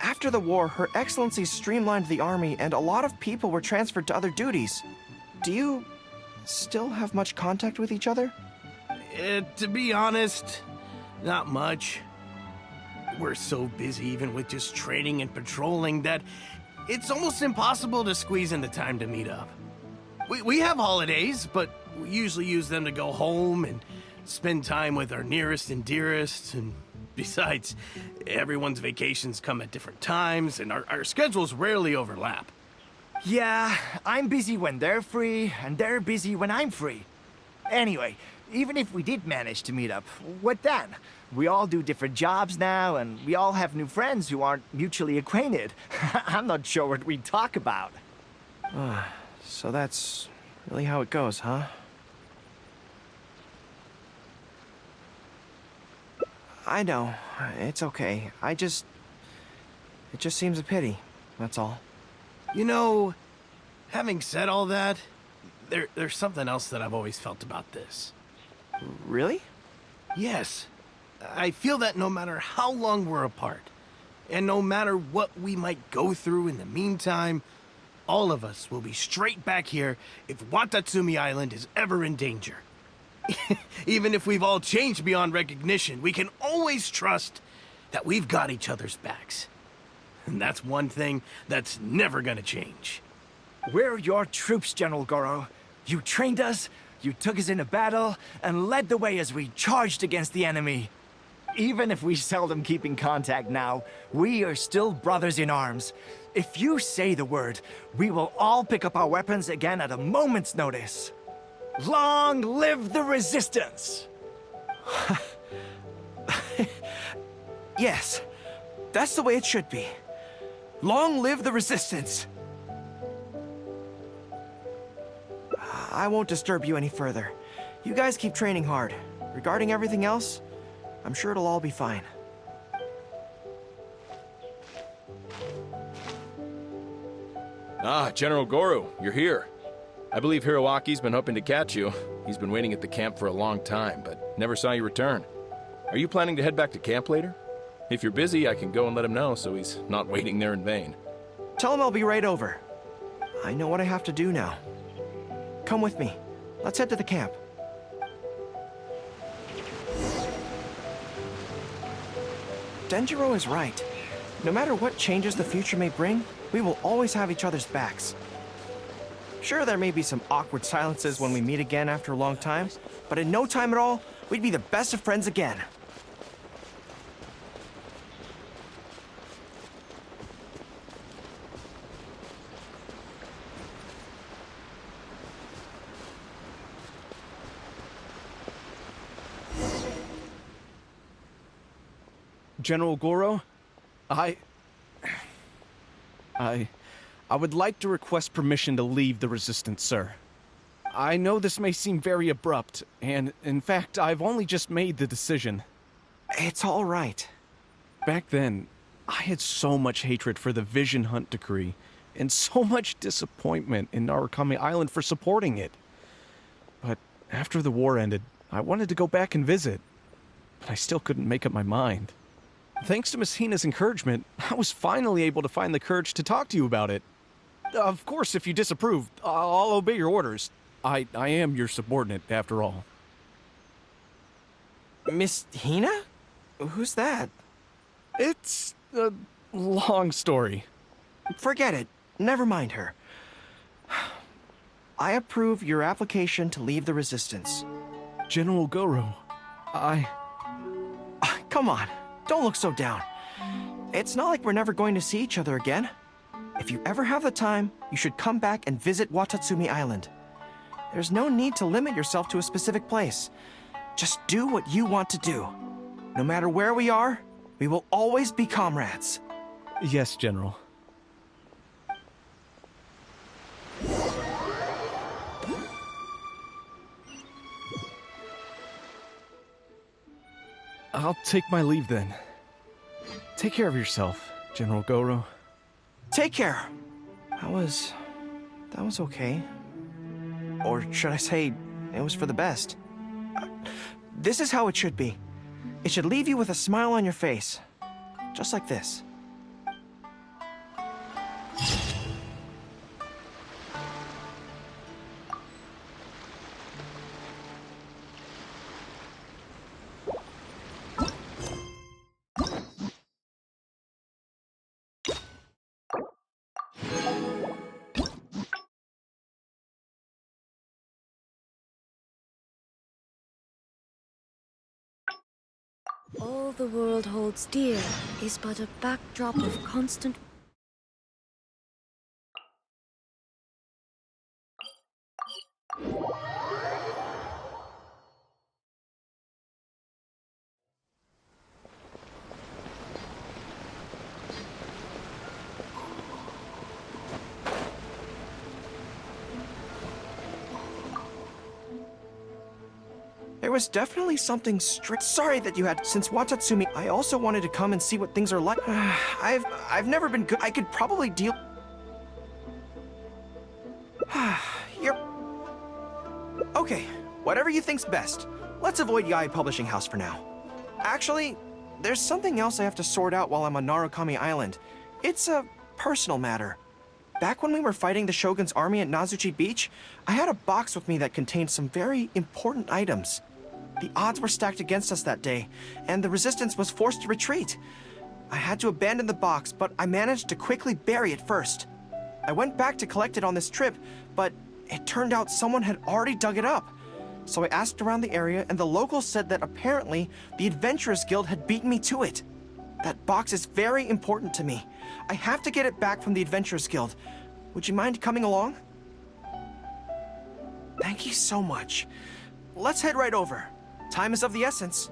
after the war, Her Excellency streamlined the army and a lot of people were transferred to other duties. Do you still have much contact with each other?
To be honest, not much. We're so busy even with just training and patrolling that it's almost impossible to squeeze in the time to meet up. We have holidays, but we usually use them to go home and spend time with our nearest and dearest. And besides, everyone's vacations come at different times and our schedules rarely overlap.
Yeah, I'm busy when they're free, and they're busy when I'm free. Anyway, even if we did manage to meet up, what then? We all do different jobs now, and we all have new friends who aren't mutually acquainted. I'm not sure what we'd talk about.
So that's really how it goes, huh? I know. It's okay. It just seems a pity. That's all.
You know, having said all that, there's something else that I've always felt about this.
Really?
Yes. I feel that no matter how long we're apart, and no matter what we might go through in the meantime, all of us will be straight back here if Watatsumi Island is ever in danger. Even if we've all changed beyond recognition, we can always trust that we've got each other's backs. And that's one thing that's never gonna change.
We're your troops, General Goro. You trained us, you took us into battle, and led the way as we charged against the enemy. Even if we seldom keep in contact now, we are still brothers in arms. If you say the word, we will all pick up our weapons again at a moment's notice. Long live the resistance!
Yes, that's the way it should be. Long live the resistance! I won't disturb you any further. You guys keep training hard. Regarding everything else, I'm sure it'll all be fine.
Ah, General Goro, you're here. I believe Hiroaki's been hoping to catch you. He's been waiting at the camp for a long time, but never saw you return. Are you planning to head back to camp later? If you're busy, I can go and let him know so he's not waiting there in vain.
Tell him I'll be right over. I know what I have to do now. Come with me. Let's head to the camp. Denjiro is right. No matter what changes the future may bring, we will always have each other's backs. Sure, there may be some awkward silences when we meet again after a long time, but in no time at all, we'd be the best of friends again.
General Goro, I would like to request permission to leave the Resistance, sir. I know this may seem very abrupt, and in fact, I've only just made the decision.
It's all right.
Back then, I had so much hatred for the Vision Hunt decree, and so much disappointment in Narukami Island for supporting it. But after the war ended, I wanted to go back and visit, but I still couldn't make up my mind. Thanks to Miss Hina's encouragement, I was finally able to find the courage to talk to you about it. Of course, if you disapprove, I'll obey your orders. I am your subordinate, after all.
Miss Hina? Who's that?
It's a long story.
Forget it. Never mind her. I approve your application to leave the Resistance.
General Goro,
Come on. Don't look so down. It's not like we're never going to see each other again. If you ever have the time, you should come back and visit Watatsumi Island. There's no need to limit yourself to a specific place. Just do what you want to do. No matter where we are, we will always be comrades.
Yes, General. I'll take my leave then. Take care of yourself, General Goro.
Take care. That was okay. Or should I say, it was for the best. This is how it should be. It should leave you with a smile on your face. Just like this.
All the world holds dear is but a backdrop of constant...
There was definitely something sorry that you had. Since Watatsumi, I also wanted to come and see what things are like. I've never been good. I could probably deal... You're... Okay, whatever you think's best. Let's avoid Yae Publishing House for now. Actually, there's something else I have to sort out while I'm on Narukami Island. It's a personal matter. Back when we were fighting the Shogun's army at Nazuchi Beach, I had a box with me that contained some very important items. The odds were stacked against us that day, and the resistance was forced to retreat. I had to abandon the box, but I managed to quickly bury it first. I went back to collect it on this trip, but it turned out someone had already dug it up. So I asked around the area, and the locals said that apparently the Adventurers Guild had beaten me to it. That box is very important to me. I have to get it back from the Adventurers Guild. Would you mind coming along? Thank you so much. Let's head right over. Time is of the essence.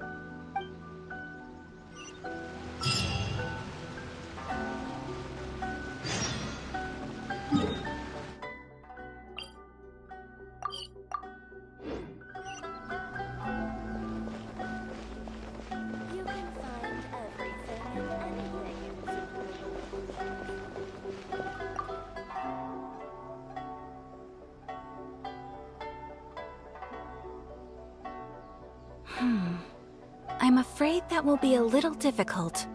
I'm afraid that will be a little difficult.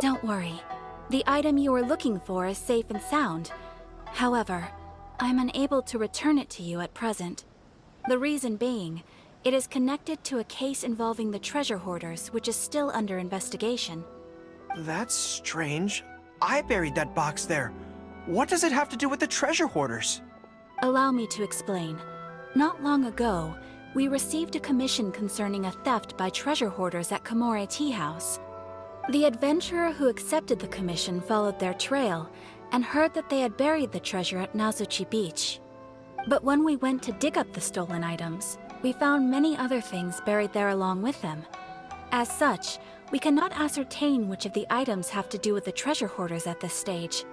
Don't worry. The item you are looking for is safe and sound. However, I'm unable to return it to you at present. The reason being, it is connected to a case involving the treasure hoarders, which is still under investigation.
That's strange. I buried that box there. What does it have to do with the treasure hoarders?
Allow me to explain. Not long ago, we received a commission concerning a theft by treasure hoarders at Komore Tea House. The adventurer who accepted the commission followed their trail and heard that they had buried the treasure at Nazuchi Beach. But when we went to dig up the stolen items, we found many other things buried there along with them. As such, we cannot ascertain which of the items have to do with the treasure hoarders at this stage.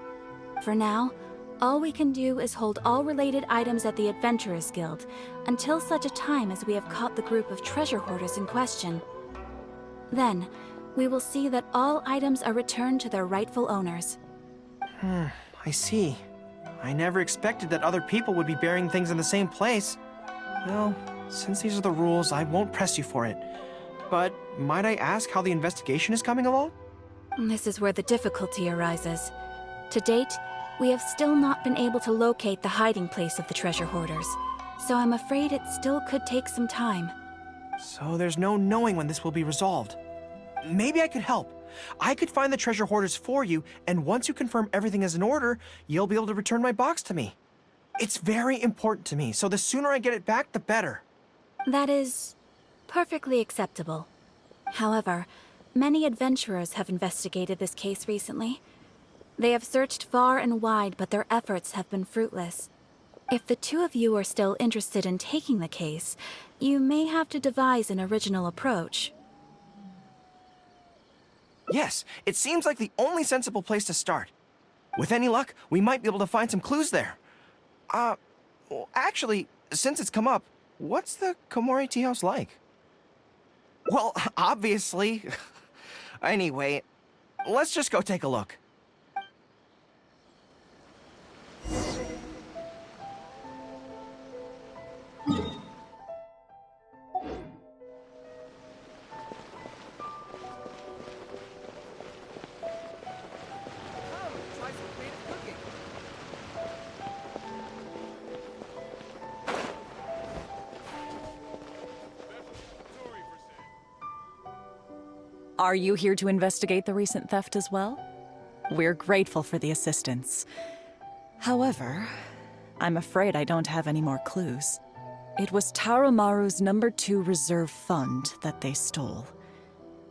For now, all we can do is hold all related items at the Adventurers Guild until such a time as we have caught the group of treasure hoarders in question. Then, we will see that all items are returned to their rightful owners.
I see. I never expected that other people would be burying things in the same place. Well, since these are the rules, I won't press you for it. But might I ask how the investigation is coming along?
This is where the difficulty arises. To date, we have still not been able to locate the hiding place of the treasure hoarders, so I'm afraid it still could take some time.
So there's no knowing when this will be resolved. Maybe I could help. I could find the treasure hoarders for you, and once you confirm everything is in order, you'll be able to return my box to me. It's very important to me, so the sooner I get it back, the better.
That is perfectly acceptable. However, many adventurers have investigated this case recently. They have searched far and wide, but their efforts have been fruitless. If the two of you are still interested in taking the case, you may have to devise an original approach.
Yes, it seems like the only sensible place to start. With any luck, we might be able to find some clues there. Well, actually, since it's come up, what's the Komore Tea House like? Well, obviously. Anyway, let's just go take a look.
Are you here to investigate the recent theft as well? We're grateful for the assistance. However, I'm afraid I don't have any more clues. It was Tarumaru's #2 reserve fund that they stole.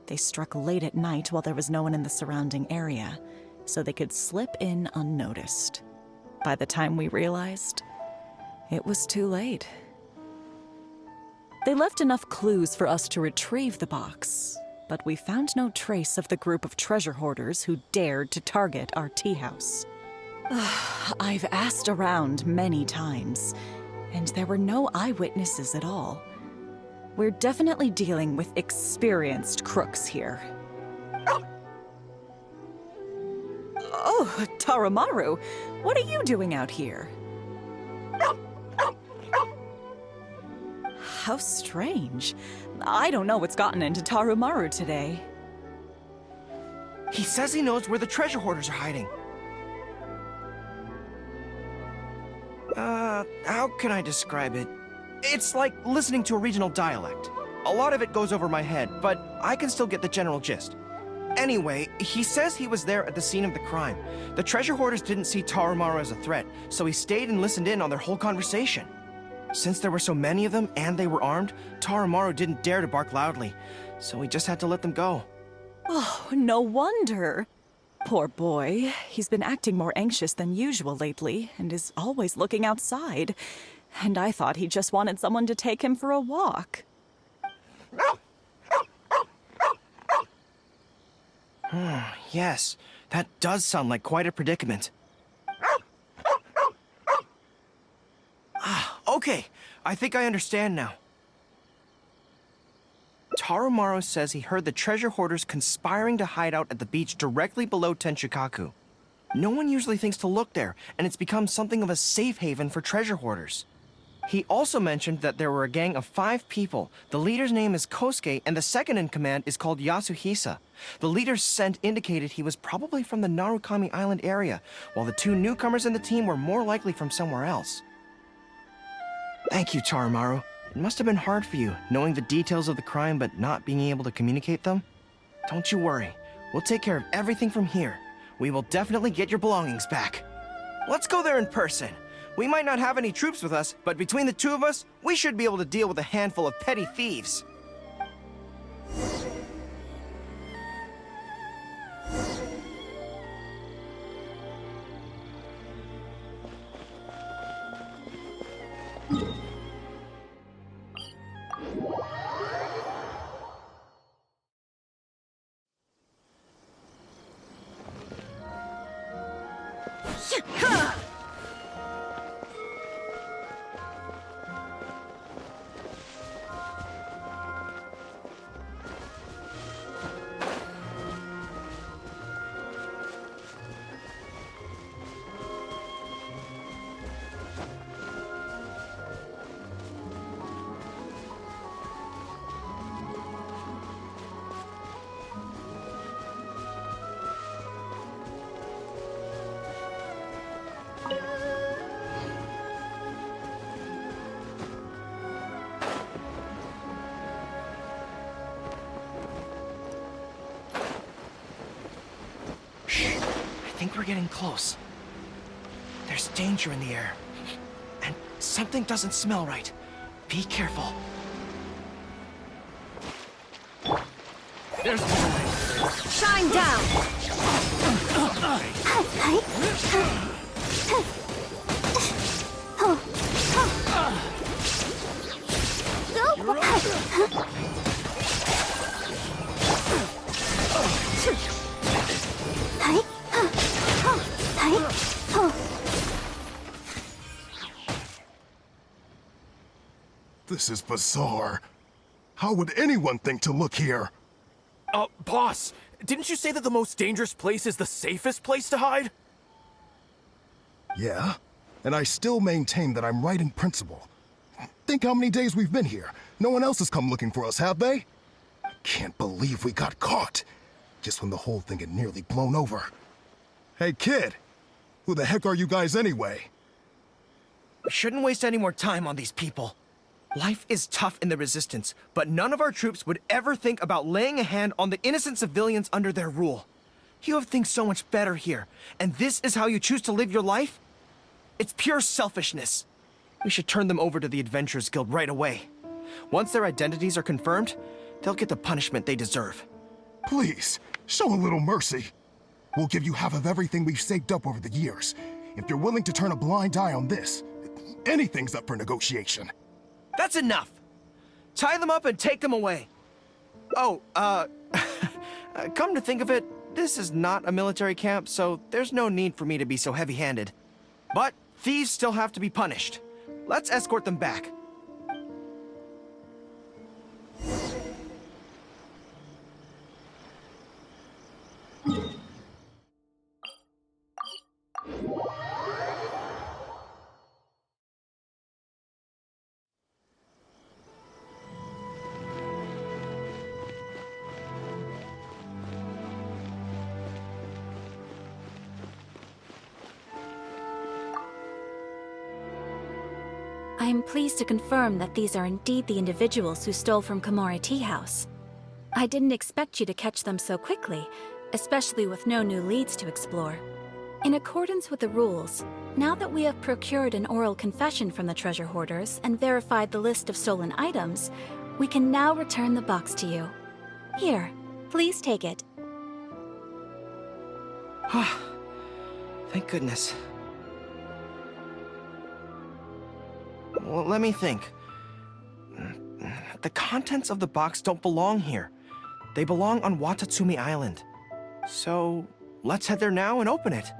They struck late at night while there was no one in the surrounding area, so they could slip in unnoticed. By the time we realized, it was too late. They left enough clues for us to retrieve the box, but we found no trace of the group of treasure hoarders who dared to target our tea house. I've asked around many times, and there were no eyewitnesses at all. We're definitely dealing with experienced crooks here. Oh, Tarumaru, what are you doing out here? How strange. I don't know what's gotten into Tarumaru today.
He says he knows where the treasure hoarders are hiding. How can I describe it? It's like listening to a regional dialect. A lot of it goes over my head, but I can still get the general gist. Anyway, he says he was there at the scene of the crime. The treasure hoarders didn't see Tarumaru as a threat, so he stayed and listened in on their whole conversation. Since there were so many of them and they were armed, Tarumaru didn't dare to bark loudly, so he just had to let them go.
Oh, no wonder. Poor boy. He's been acting more anxious than usual lately and is always looking outside. And I thought he just wanted someone to take him for a walk.
Yes, that does sound like quite a predicament. Okay, I think I understand now. Tarumaru says he heard the treasure hoarders conspiring to hide out at the beach directly below Tenchukaku. No one usually thinks to look there, and it's become something of a safe haven for treasure hoarders. He also mentioned that there were a gang of 5 people. The leader's name is Kosuke, and the second in command is called Yasuhisa. The leader's scent indicated he was probably from the Narukami Island area, while the 2 newcomers in the team were more likely from somewhere else. Thank you, Tarumaru. It must have been hard for you, knowing the details of the crime but not being able to communicate them. Don't you worry. We'll take care of everything from here. We will definitely get your belongings back. Let's go there in person. We might not have any troops with us, but between the 2 of us, we should be able to deal with a handful of petty thieves. I think we're getting close. There's danger in the air. And something doesn't smell right. Be careful.
There's Shine down!
This is bizarre.
How would anyone think to look here?
Boss, didn't you say that the most dangerous place is the safest place to hide?
Yeah, and I still maintain that I'm right in principle. Think how many days we've been here. No one else has come looking for us, have they? I can't believe we got caught. Just when the whole thing had nearly blown over. Hey, kid! Who the heck are you guys anyway?
We shouldn't waste any more time on these people. Life is tough in the Resistance, but none of our troops would ever think about laying a hand on the innocent civilians under their rule. You have things so much better here, and this is how you choose to live your life? It's pure selfishness. We should turn them over to the Adventurers Guild right away. Once their identities are confirmed, they'll get the punishment they deserve.
Please, show a little mercy. We'll give you half of everything we've saved up over the years. If you're willing to turn a blind eye on this, anything's up for negotiation.
That's enough! Tie them up and take them away. Oh, come to think of it, this is not a military camp, so there's no need for me to be so heavy-handed. But thieves still have to be punished. Let's escort them back.
I am pleased to confirm that these are indeed the individuals who stole from Kamari Tea House. I didn't expect you to catch them so quickly, especially with no new leads to explore. In accordance with the rules, now that we have procured an oral confession from the treasure hoarders and verified the list of stolen items, we can now return the box to you. Here, please take it.
Thank goodness. Well, let me think. The contents of the box don't belong here. They belong on Watatsumi Island. So, let's head there now and open it.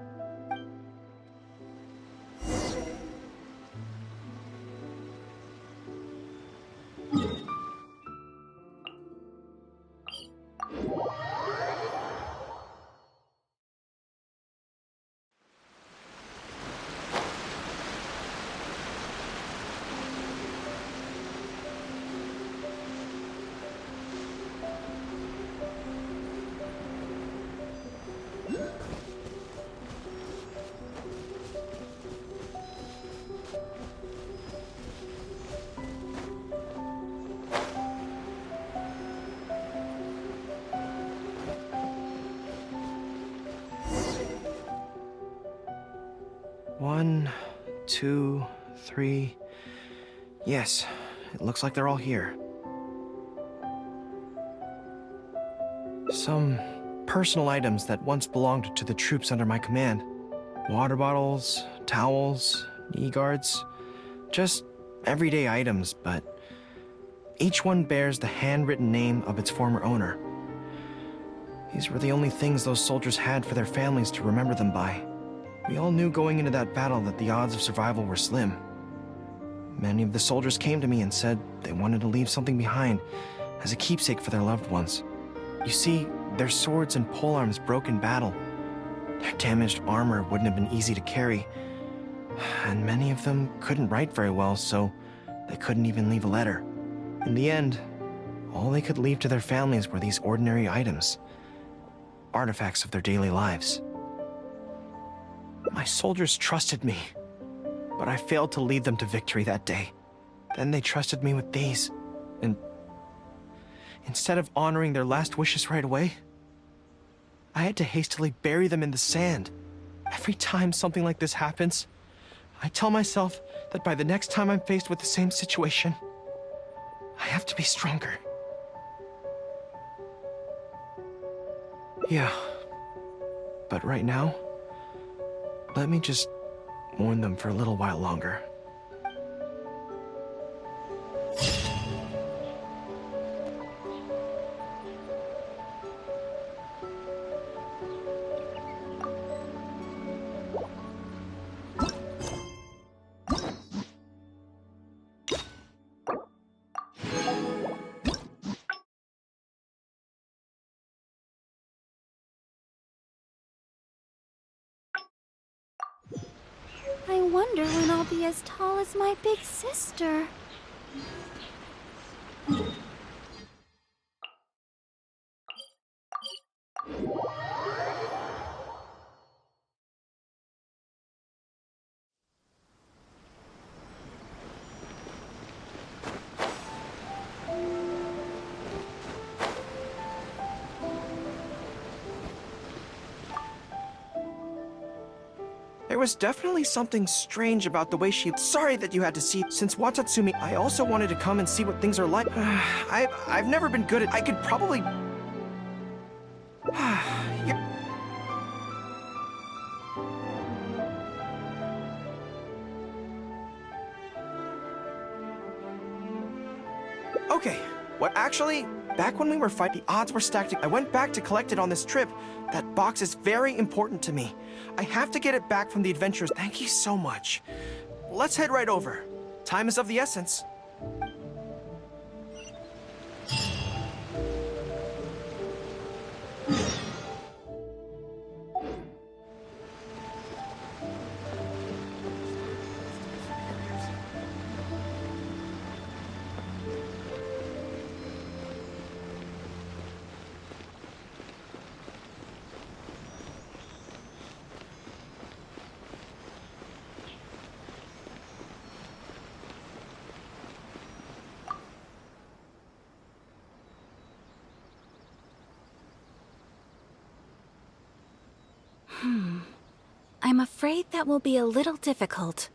One, two, three. Yes, it looks like they're all here. Some personal items that once belonged to the troops under my command. Water bottles, towels, knee guards. Just everyday items, but each one bears the handwritten name of its former owner. These were the only things those soldiers had for their families to remember them by. We all knew going into that battle that the odds of survival were slim. Many of the soldiers came to me and said they wanted to leave something behind as a keepsake for their loved ones. You see, their swords and polearms broke in battle. Their damaged armor wouldn't have been easy to carry, and many of them couldn't write very well, so they couldn't even leave a letter. In the end, all they could leave to their families were these ordinary items, artifacts of their daily lives. My soldiers trusted me, but I failed to lead them to victory that day. Then they trusted me with these, and instead of honoring their last wishes right away, I had to hastily bury them in the sand. Every time something like this happens, I tell myself that by the next time I'm faced with the same situation, I have to be stronger. Yeah, but right now, let me just mourn them for a little while longer.
I wonder when I'll be as tall as my big sister.
There was definitely something strange about the way she... Sorry that you had to see. Since Watatsumi, I also wanted to come and see what things are like. I've never been good at... I could probably... Okay, what actually... Back when we were fighting, the odds were stacked. I went back to collect it on this trip. That box is very important to me. I have to get it back from the adventurers. Thank you so much. Let's head right over. Time is of the essence.
I'm afraid that will be a little difficult.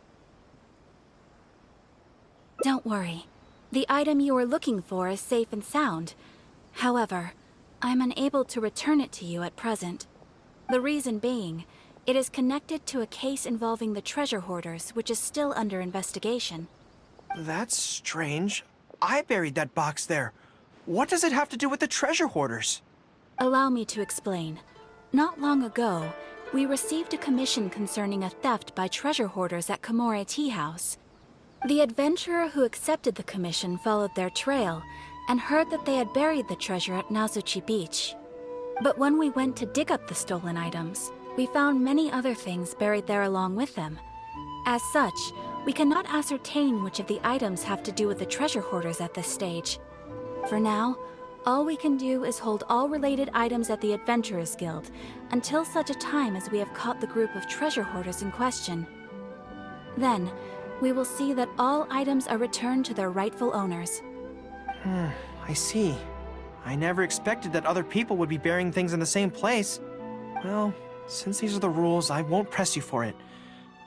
Don't worry. The item you are looking for is safe and sound. However, I'm unable to return it to you at present. The reason being, it is connected to a case involving the treasure hoarders, which is still under investigation.
That's strange. I buried that box there. What does it have to do with the treasure hoarders?
Allow me to explain. Not long ago, we received a commission concerning a theft by treasure hoarders at Komore Tea House. The adventurer who accepted the commission followed their trail and heard that they had buried the treasure at Nazuchi Beach. But when we went to dig up the stolen items, we found many other things buried there along with them. As such, we cannot ascertain which of the items have to do with the treasure hoarders at this stage. For now, all we can do is hold all related items at the Adventurers Guild until such a time as we have caught the group of treasure hoarders in question. Then, we will see that all items are returned to their rightful owners.
I see. I never expected that other people would be burying things in the same place. Well, since these are the rules, I won't press you for it.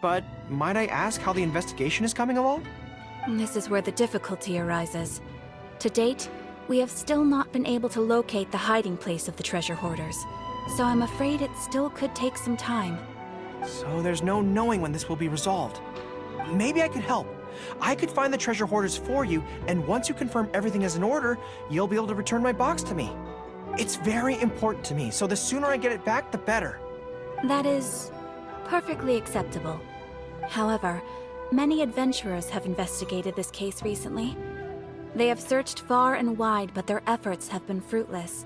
But might I ask how the investigation is coming along?
This is where the difficulty arises. To date, we have still not been able to locate the hiding place of the treasure hoarders, so I'm afraid it still could take some time.
So there's no knowing when this will be resolved. Maybe I could help. I could find the treasure hoarders for you, and once you confirm everything is in order, you'll be able to return my box to me. It's very important to me, so the sooner I get it back, the better.
That is perfectly acceptable. However, many adventurers have investigated this case recently. They have searched far and wide, but their efforts have been fruitless.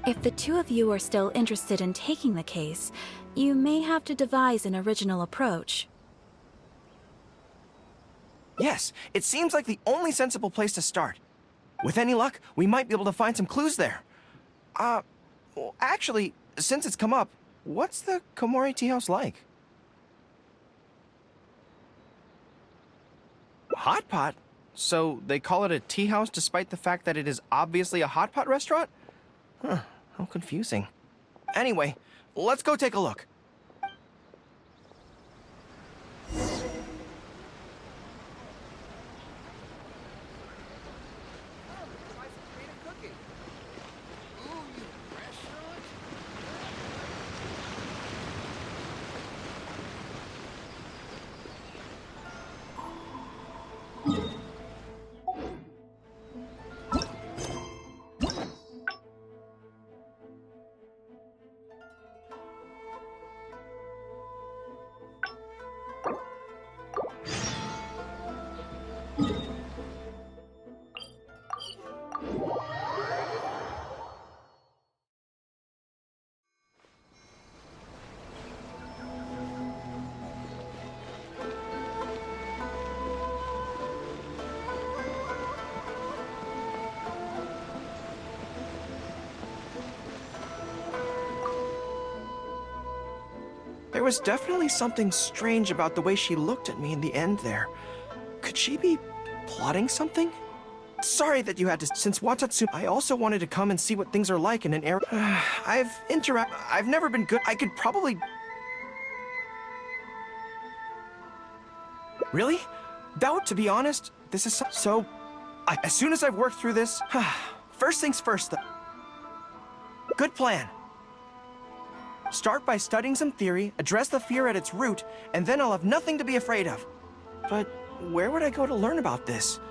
If the two of you are still interested in taking the case, you may have to devise an original approach.
Yes, it seems like the only sensible place to start. With any luck, we might be able to find some clues there. Well, actually, since it's come up, what's the Komore Tea House like? Hot pot? So they call it a tea house despite the fact that it is obviously a hot pot restaurant? Huh, how confusing. Anyway, let's go take a look. There was definitely something strange about the way she looked at me in the end there. Could she be plotting something? Sorry that you had to. Since Watatsumi, I also wanted to come and see what things are like in an area. I've never been good. I could probably. Really? To be honest, this is as soon as I've worked through this, first things first, though. Good plan. Start by studying some theory, address the fear at its root, and then I'll have nothing to be afraid of. But where would I go to learn about this?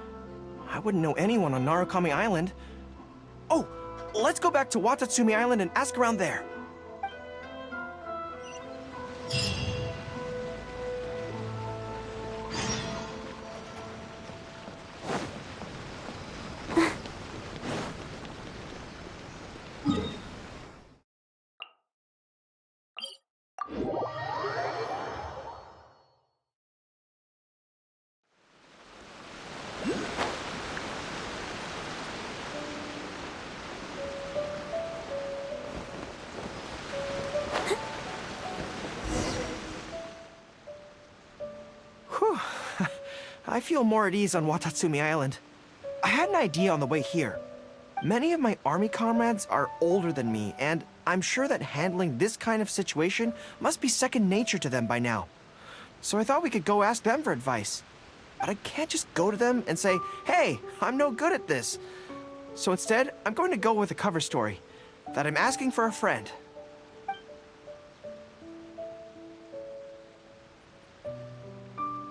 I wouldn't know anyone on Narukami Island. Oh, let's go back to Watatsumi Island and ask around there. Whew. I feel more at ease on Watatsumi Island. I had an idea on the way here. Many of my army comrades are older than me, and I'm sure that handling this kind of situation must be second nature to them by now. So I thought we could go ask them for advice. But I can't just go to them and say, hey, I'm no good at this. So instead, I'm going to go with a cover story, that I'm asking for a friend.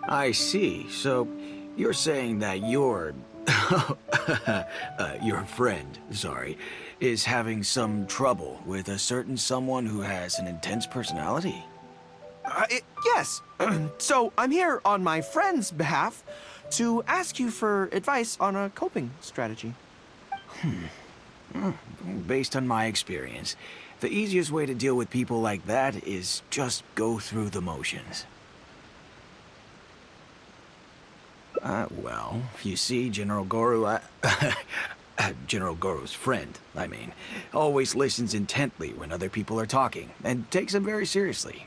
I see. So, you're saying that your friend, is having some trouble with a certain someone who has an intense personality?
Yes. So, I'm here on my friend's behalf to ask you for advice on a coping strategy.
Based on my experience, the easiest way to deal with people like that is just go through the motions. Well, you see, General Goro, General Goro's friend, always listens intently when other people are talking, and takes them very seriously.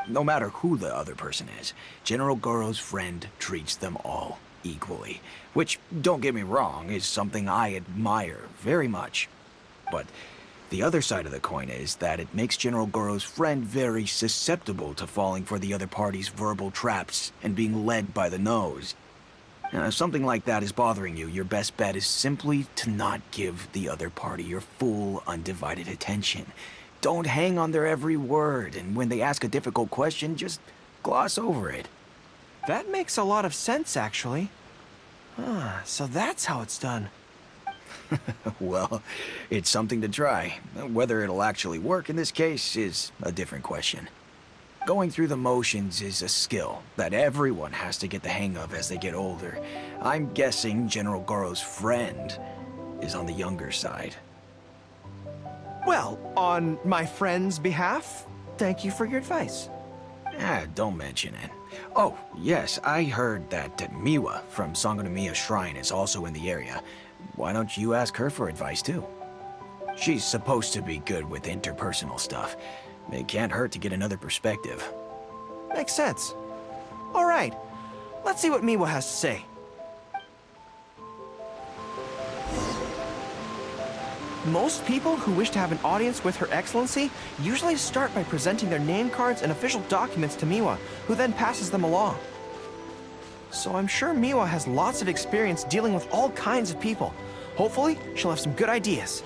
No matter who the other person is, General Goro's friend treats them all equally, which, don't get me wrong, is something I admire very much. But the other side of the coin is that it makes General Goro's friend very susceptible to falling for the other party's verbal traps and being led by the nose. Now, if something like that is bothering you, your best bet is simply to not give the other party your full, undivided attention. Don't hang on their every word, and when they ask a difficult question, just gloss over it.
That makes a lot of sense, actually. So that's how it's done.
Well, it's something to try. Whether it'll actually work in this case is a different question. Going through the motions is a skill that everyone has to get the hang of as they get older. I'm guessing General Goro's friend is on the younger side.
Well, on my friend's behalf, thank you for your advice.
Don't mention it. Oh, yes, I heard that Miwa from Sangonomiya Shrine is also in the area. Why don't you ask her for advice, too? She's supposed to be good with interpersonal stuff. It can't hurt to get another perspective.
Makes sense. All right, let's see what Miwa has to say. Most people who wish to have an audience with Her Excellency usually start by presenting their name cards and official documents to Miwa, who then passes them along. So I'm sure Miwa has lots of experience dealing with all kinds of people. Hopefully, she'll have some good ideas.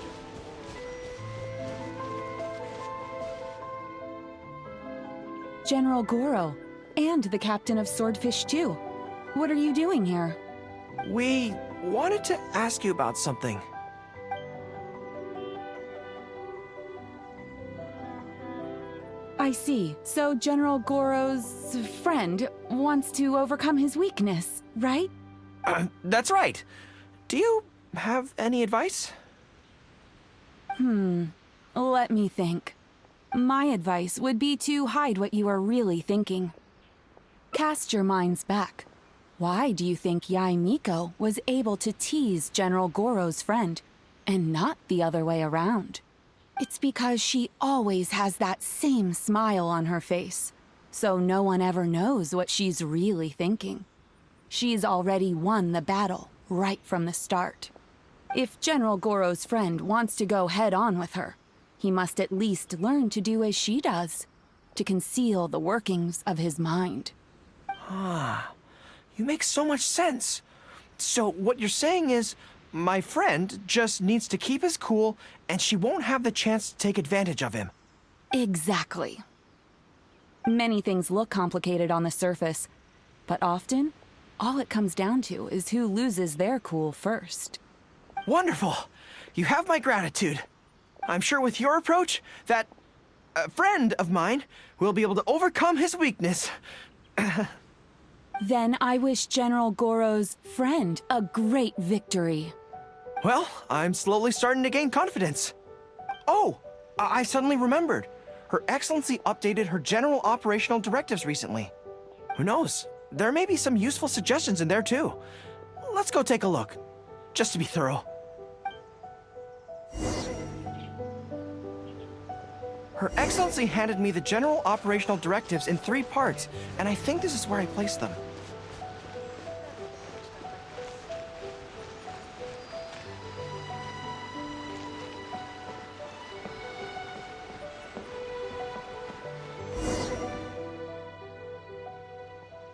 General Goro, and the captain of Swordfish too. What are you doing here?
We wanted to ask you about something.
I see. So General Goro's friend wants to overcome his weakness, right?
That's right. Do you have any advice?
Let me think. My advice would be to hide what you are really thinking. Cast your minds back. Why do you think Yai Miko was able to tease General Goro's friend, and not the other way around? It's because she always has that same smile on her face, so no one ever knows what she's really thinking. She's already won the battle right from the start. If General Goro's friend wants to go head-on with her, he must at least learn to do as she does, to conceal the workings of his mind.
Ah, you make so much sense. So what you're saying is, my friend just needs to keep his cool, and she won't have the chance to take advantage of him.
Exactly. Many things look complicated on the surface, but often, all it comes down to is who loses their cool first.
Wonderful! You have my gratitude. I'm sure with your approach, that friend of mine will be able to overcome his weakness.
Then I wish General Goro's friend a great victory.
Well, I'm slowly starting to gain confidence. Oh, I suddenly remembered. Her Excellency updated her general operational directives recently. Who knows? There may be some useful suggestions in there too. Let's go take a look, just to be thorough. Her Excellency handed me the general operational directives in 3 parts, and I think this is where I placed them.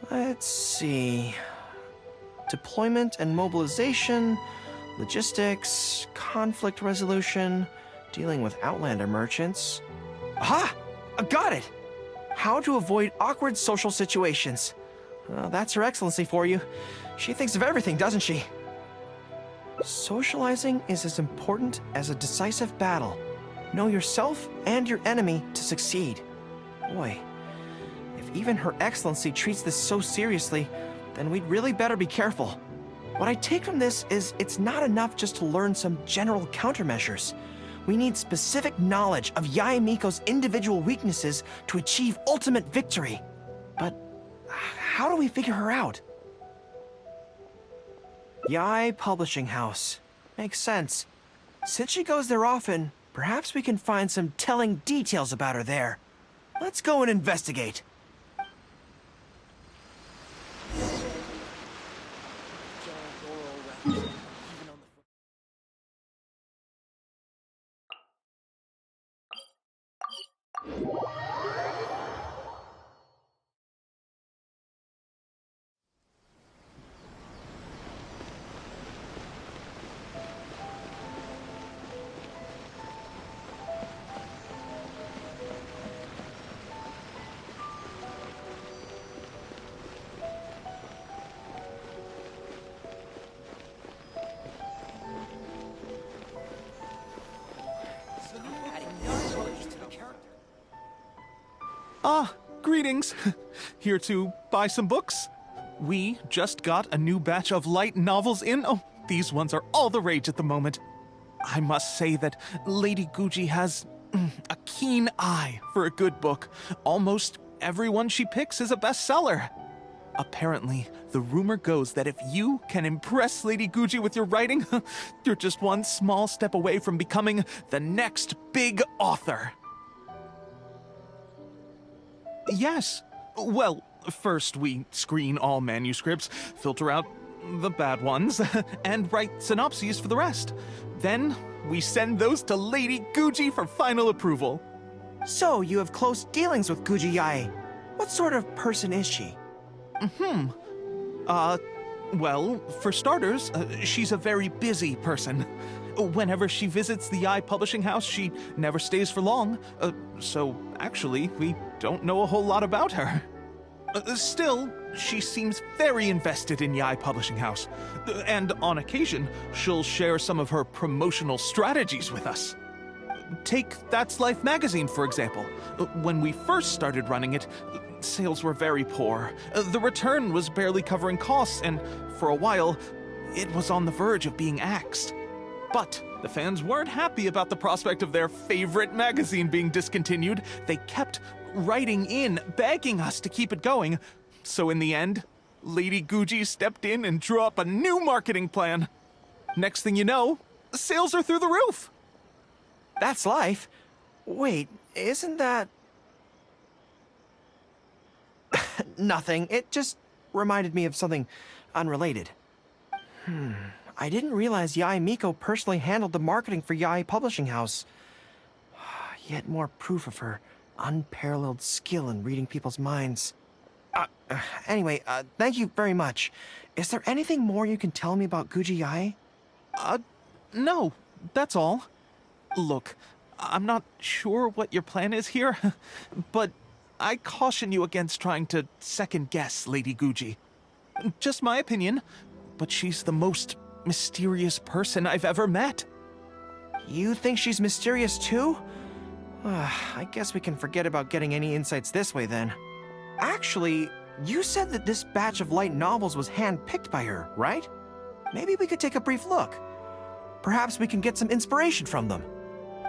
Let's see. Deployment and mobilization, logistics, conflict resolution, dealing with Outlander merchants. Aha! I got it! How to avoid awkward social situations. Well, that's Her Excellency for you. She thinks of everything, doesn't she? Socializing is as important as a decisive battle. Know yourself and your enemy to succeed. Boy, if even Her Excellency treats this so seriously, then we'd really better be careful. What I take from this is it's not enough just to learn some general countermeasures. We need specific knowledge of Yae Miko's individual weaknesses to achieve ultimate victory. But how do we figure her out? Yae Publishing House. Makes sense. Since she goes there often, perhaps we can find some telling details about her there. Let's go and investigate.
Ah, greetings. Here to buy some books? We just got a new batch of light novels in. Oh, these ones are all the rage at the moment. I must say that Lady Guji has a keen eye for a good book. Almost everyone she picks is a bestseller. Apparently, the rumor goes that if you can impress Lady Guji with your writing, you're just one small step away from becoming the next big author. Yes. Well, first we screen all manuscripts, filter out the bad ones, and write synopses for the rest. Then we send those to Lady Guji for final approval.
So, you have close dealings with Guji Yae. What sort of person is she?
Well, for starters, she's a very busy person. Whenever she visits the Yae Publishing House, she never stays for long. So, actually, we don't know a whole lot about her. Still, she seems very invested in Yae Publishing House. And on occasion, she'll share some of her promotional strategies with us. Take That's Life magazine, for example. When we first started running it, sales were very poor. The return was barely covering costs, and for a while, it was on the verge of being axed. But the fans weren't happy about the prospect of their favorite magazine being discontinued. They kept writing in, begging us to keep it going. So in the end, Lady Guji stepped in and drew up a new marketing plan. Next thing you know, sales are through the roof.
That's life. Wait, isn't that... Nothing. It just reminded me of something unrelated. I didn't realize Yae Miko personally handled the marketing for Yae Publishing House. Yet more proof of her unparalleled skill in reading people's minds. Anyway, thank you very much. Is there anything more you can tell me about Guji Yae?
No, that's all. Look, I'm not sure what your plan is here, but I caution you against trying to second-guess Lady Guji. Just my opinion, but she's the most mysterious person I've ever met.
You think she's mysterious too? I guess we can forget about getting any insights this way then. Actually, you said that this batch of light novels was hand-picked by her, right? Maybe we could take a brief look. Perhaps we can get some inspiration from them.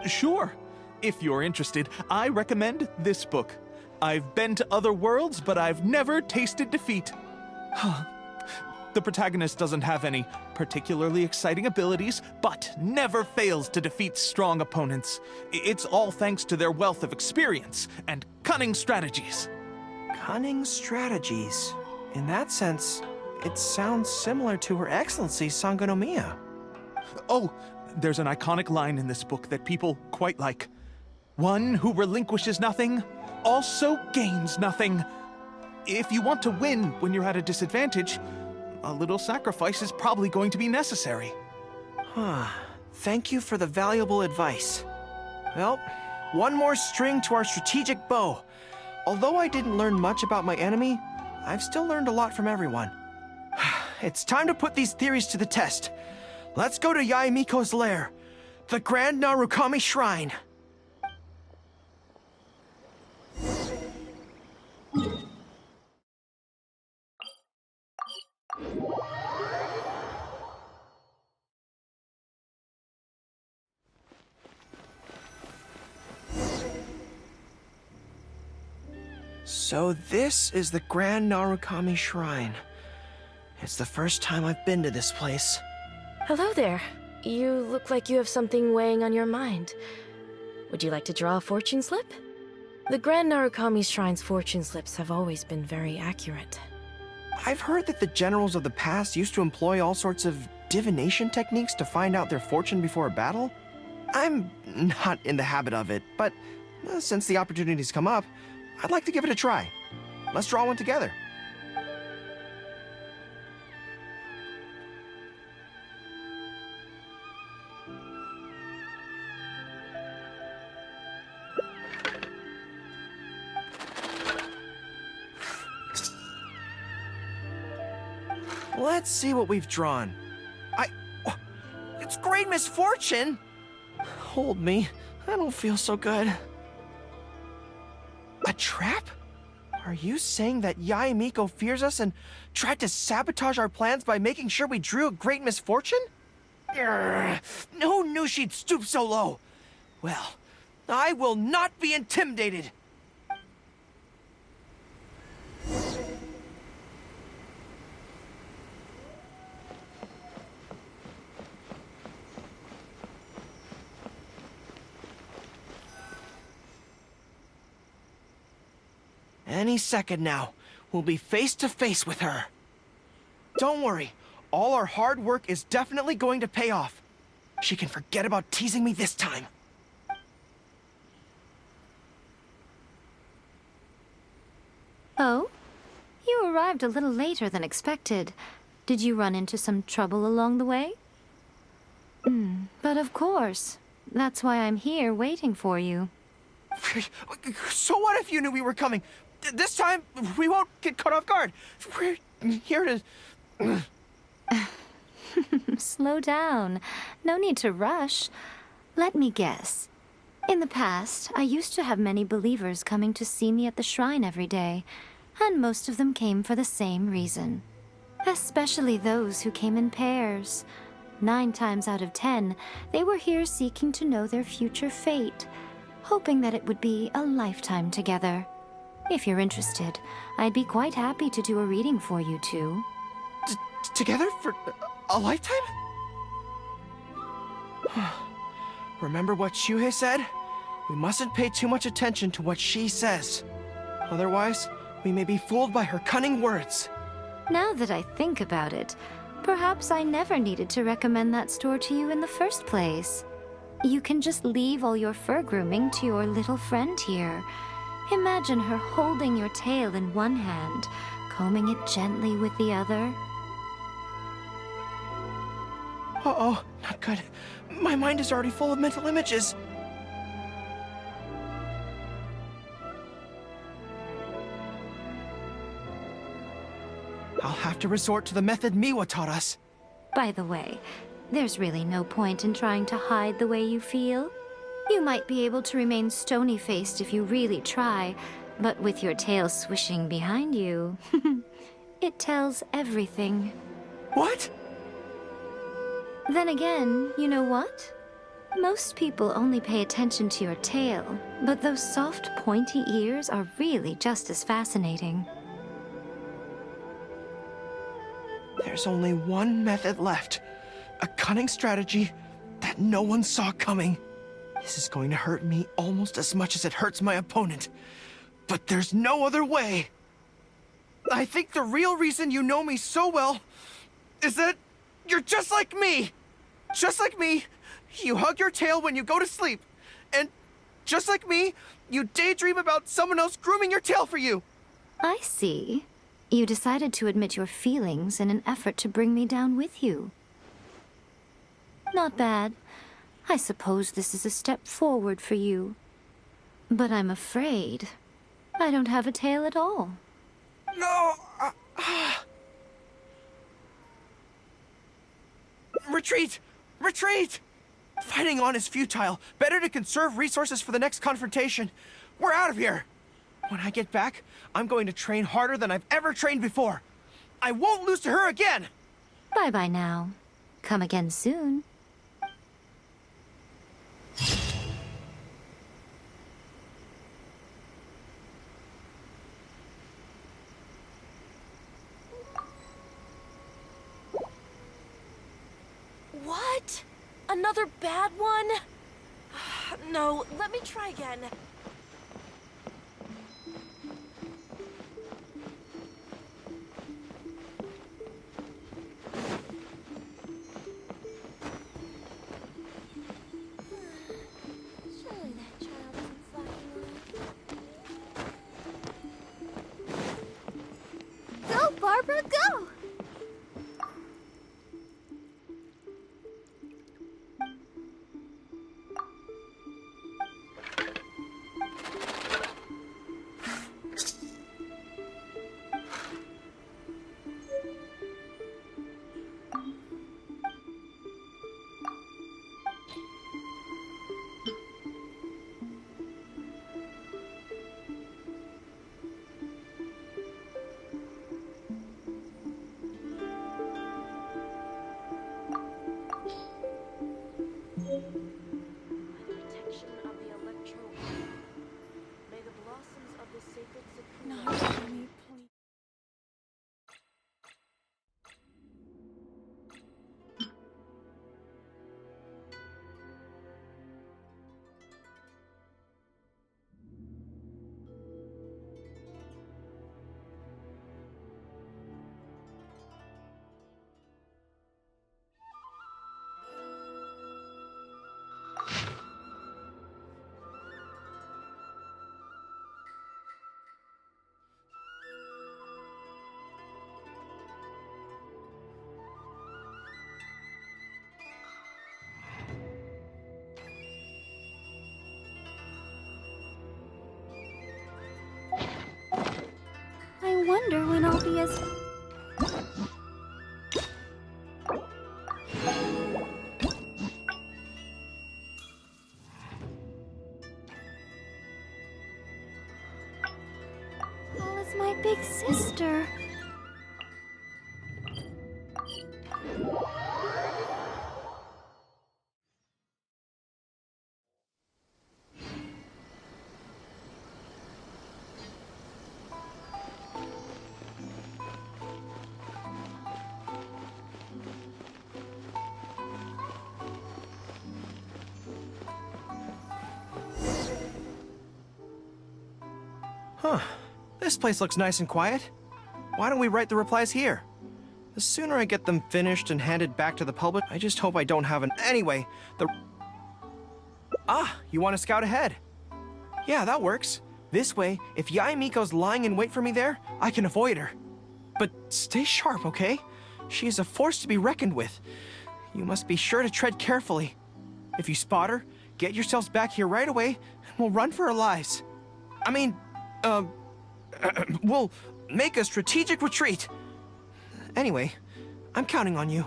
Sure. If you're interested, I recommend this book. I've been to other worlds, but I've never tasted defeat. The protagonist doesn't have any particularly exciting abilities, but never fails to defeat strong opponents. It's all thanks to their wealth of experience and cunning strategies.
Cunning strategies? In that sense, it sounds similar to Her Excellency Sangonomiya.
Oh, there's an iconic line in this book that people quite like. One who relinquishes nothing also gains nothing. If you want to win when you're at a disadvantage, a little sacrifice is probably going to be necessary.
Thank you for the valuable advice. Well, one more string to our strategic bow. Although I didn't learn much about my enemy, I've still learned a lot from everyone. It's time to put these theories to the test. Let's go to Yae Miko's lair, the Grand Narukami Shrine. So this is the Grand Narukami Shrine. It's the first time I've been to this place.
Hello there. You look like you have something weighing on your mind. Would you like to draw a fortune slip? The Grand Narukami Shrine's fortune slips have always been very accurate.
I've heard that the generals of the past used to employ all sorts of divination techniques to find out their fortune before a battle. I'm not in the habit of it, but since the opportunity's come up, I'd like to give it a try. Let's draw one together. Let's see what we've drawn. It's great misfortune! Hold me. I don't feel so good. A trap? Are you saying that Yae Miko fears us and tried to sabotage our plans by making sure we drew a great misfortune? Who knew she'd stoop so low? Well, I will not be intimidated. Any second now, we'll be face to face with her. Don't worry, all our hard work is definitely going to pay off. She can forget about teasing me this time.
Oh? You arrived a little later than expected. Did you run into some trouble along the way? But of course. That's why I'm here waiting for you.
So what if you knew we were coming? This time, we won't get caught off guard. We're here to...
Slow down. No need to rush. Let me guess. In the past, I used to have many believers coming to see me at the shrine every day, and most of them came for the same reason. Especially those who came in pairs. 9 times out of 10, they were here seeking to know their future fate, hoping that it would be a lifetime together. If you're interested, I'd be quite happy to do a reading for you two.
Together for a lifetime? remember what Shuhei said? We mustn't pay too much attention to what she says. Otherwise, we may be fooled by her cunning words.
Now that I think about it, perhaps I never needed to recommend that store to you in the first place. You can just leave all your fur grooming to your little friend here. Imagine her holding your tail in one hand, combing it gently with the other.
Uh-oh, not good. My mind is already full of mental images. I'll have to resort to the method Miwa taught us.
By the way, there's really no point in trying to hide the way you feel. You might be able to remain stony-faced if you really try, but with your tail swishing behind you, it tells everything.
What?
Then again, you know what? Most people only pay attention to your tail, but those soft, pointy ears are really just as fascinating.
There's only one method left. A cunning strategy that no one saw coming. This is going to hurt me almost as much as it hurts my opponent. But there's no other way. I think the real reason you know me so well is that you're just like me. Just like me, you hug your tail when you go to sleep. And just like me, you daydream about someone else grooming your tail for you.
I see. You decided to admit your feelings in an effort to bring me down with you. Not bad. I suppose this is a step forward for you. But I'm afraid I don't have a tail at all.
No! Retreat! Retreat! Fighting on is futile. Better to conserve resources for the next confrontation. We're out of here! When I get back, I'm going to train harder than I've ever trained before. I won't lose to her again!
Bye-bye now. Come again soon.
What? Another bad one? No, let me try again.
Surely that child isn't slacking off. Go, Barbara, go! I wonder when I'll be as... tall as my big sister.
Huh. This place looks nice and quiet. Why don't we write the replies here? The sooner I get them finished and handed back to the public, I just hope I don't have an... Anyway, Ah, you want to scout ahead? Yeah, that works. This way, if Yae Miko's lying in wait for me there, I can avoid her. But stay sharp, okay? She is a force to be reckoned with. You must be sure to tread carefully. If you spot her, get yourselves back here right away, and we'll run for our lives. I mean, we'll make a strategic retreat. Anyway, I'm counting on you.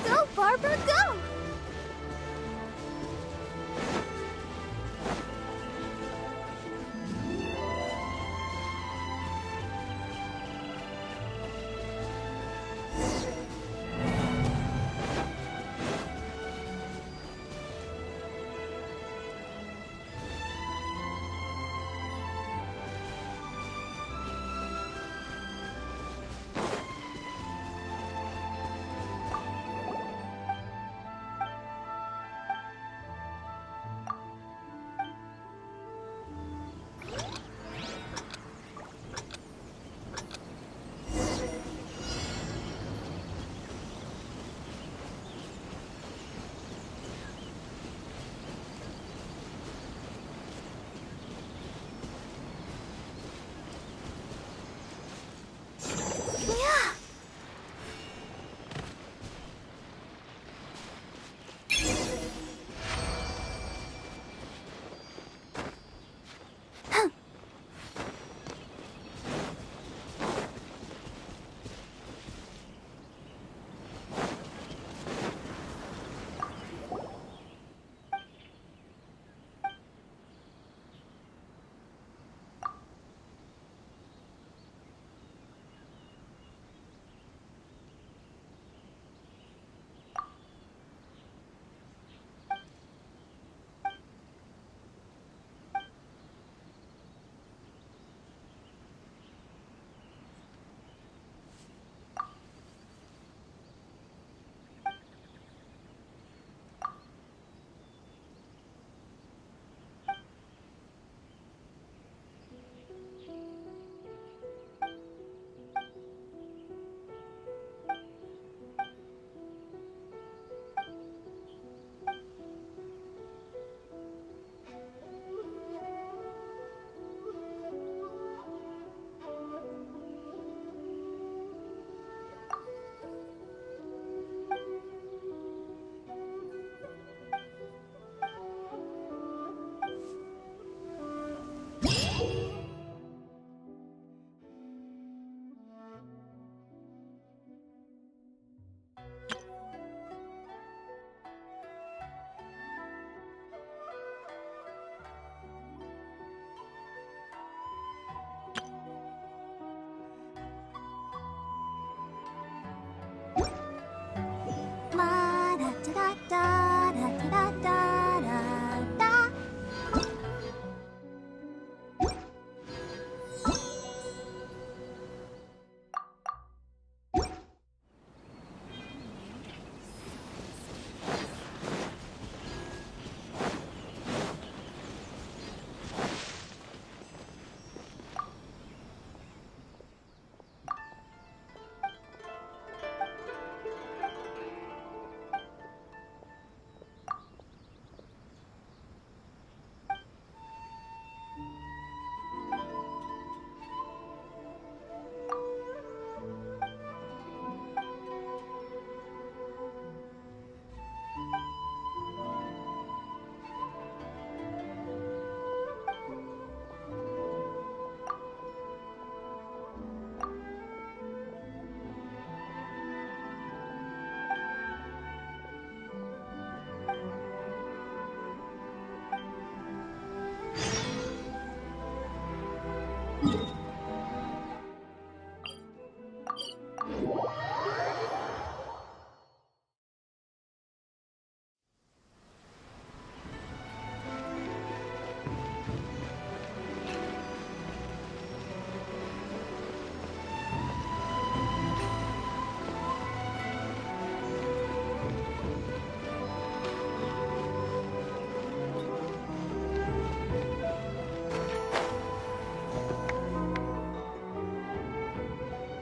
Go, Barbara, go!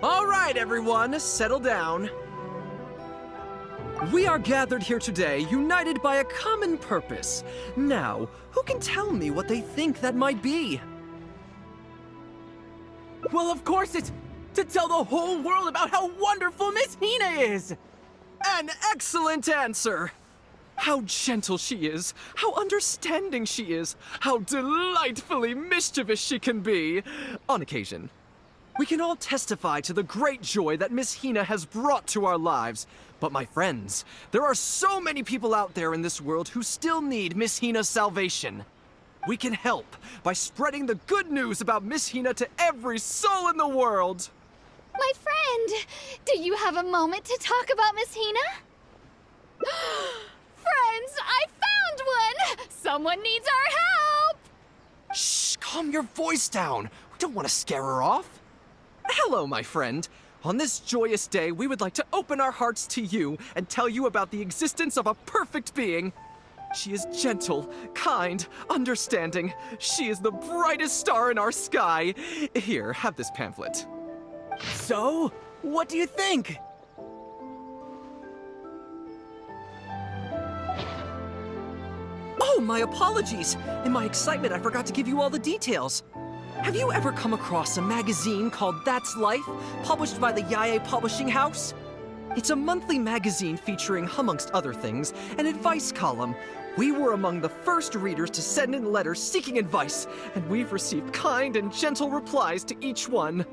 All right, everyone, settle down. We are gathered here today, united by a common purpose. Now, who can tell me what they think that might be?
Well, of course it's to tell the whole world about how wonderful Miss Hina is!
An excellent answer! How gentle she is, how understanding she is, how delightfully mischievous she can be, on occasion. We can all testify to the great joy that Miss Hina has brought to our lives. But my friends, there are so many people out there in this world who still need Miss Hina's salvation. We can help by spreading the good news about Miss Hina to every soul in the world.
My friend, do you have a moment to talk about Miss Hina? Friends, I found one! Someone needs our help!
Shh, calm your voice down. We don't want to scare her off. Hello, my friend. On this joyous day, we would like to open our hearts to you and tell you about the existence of a perfect being. She is gentle, kind, understanding. She is the brightest star in our sky. Here, have this pamphlet.
So, what do you think?
Oh, my apologies. In my excitement, I forgot to give you all the details. Have you ever come across a magazine called That's Life, published by the Yae Publishing House? It's a monthly magazine featuring, amongst other things, an advice column. We were among the first readers to send in letters seeking advice, and we've received kind and gentle replies to each one.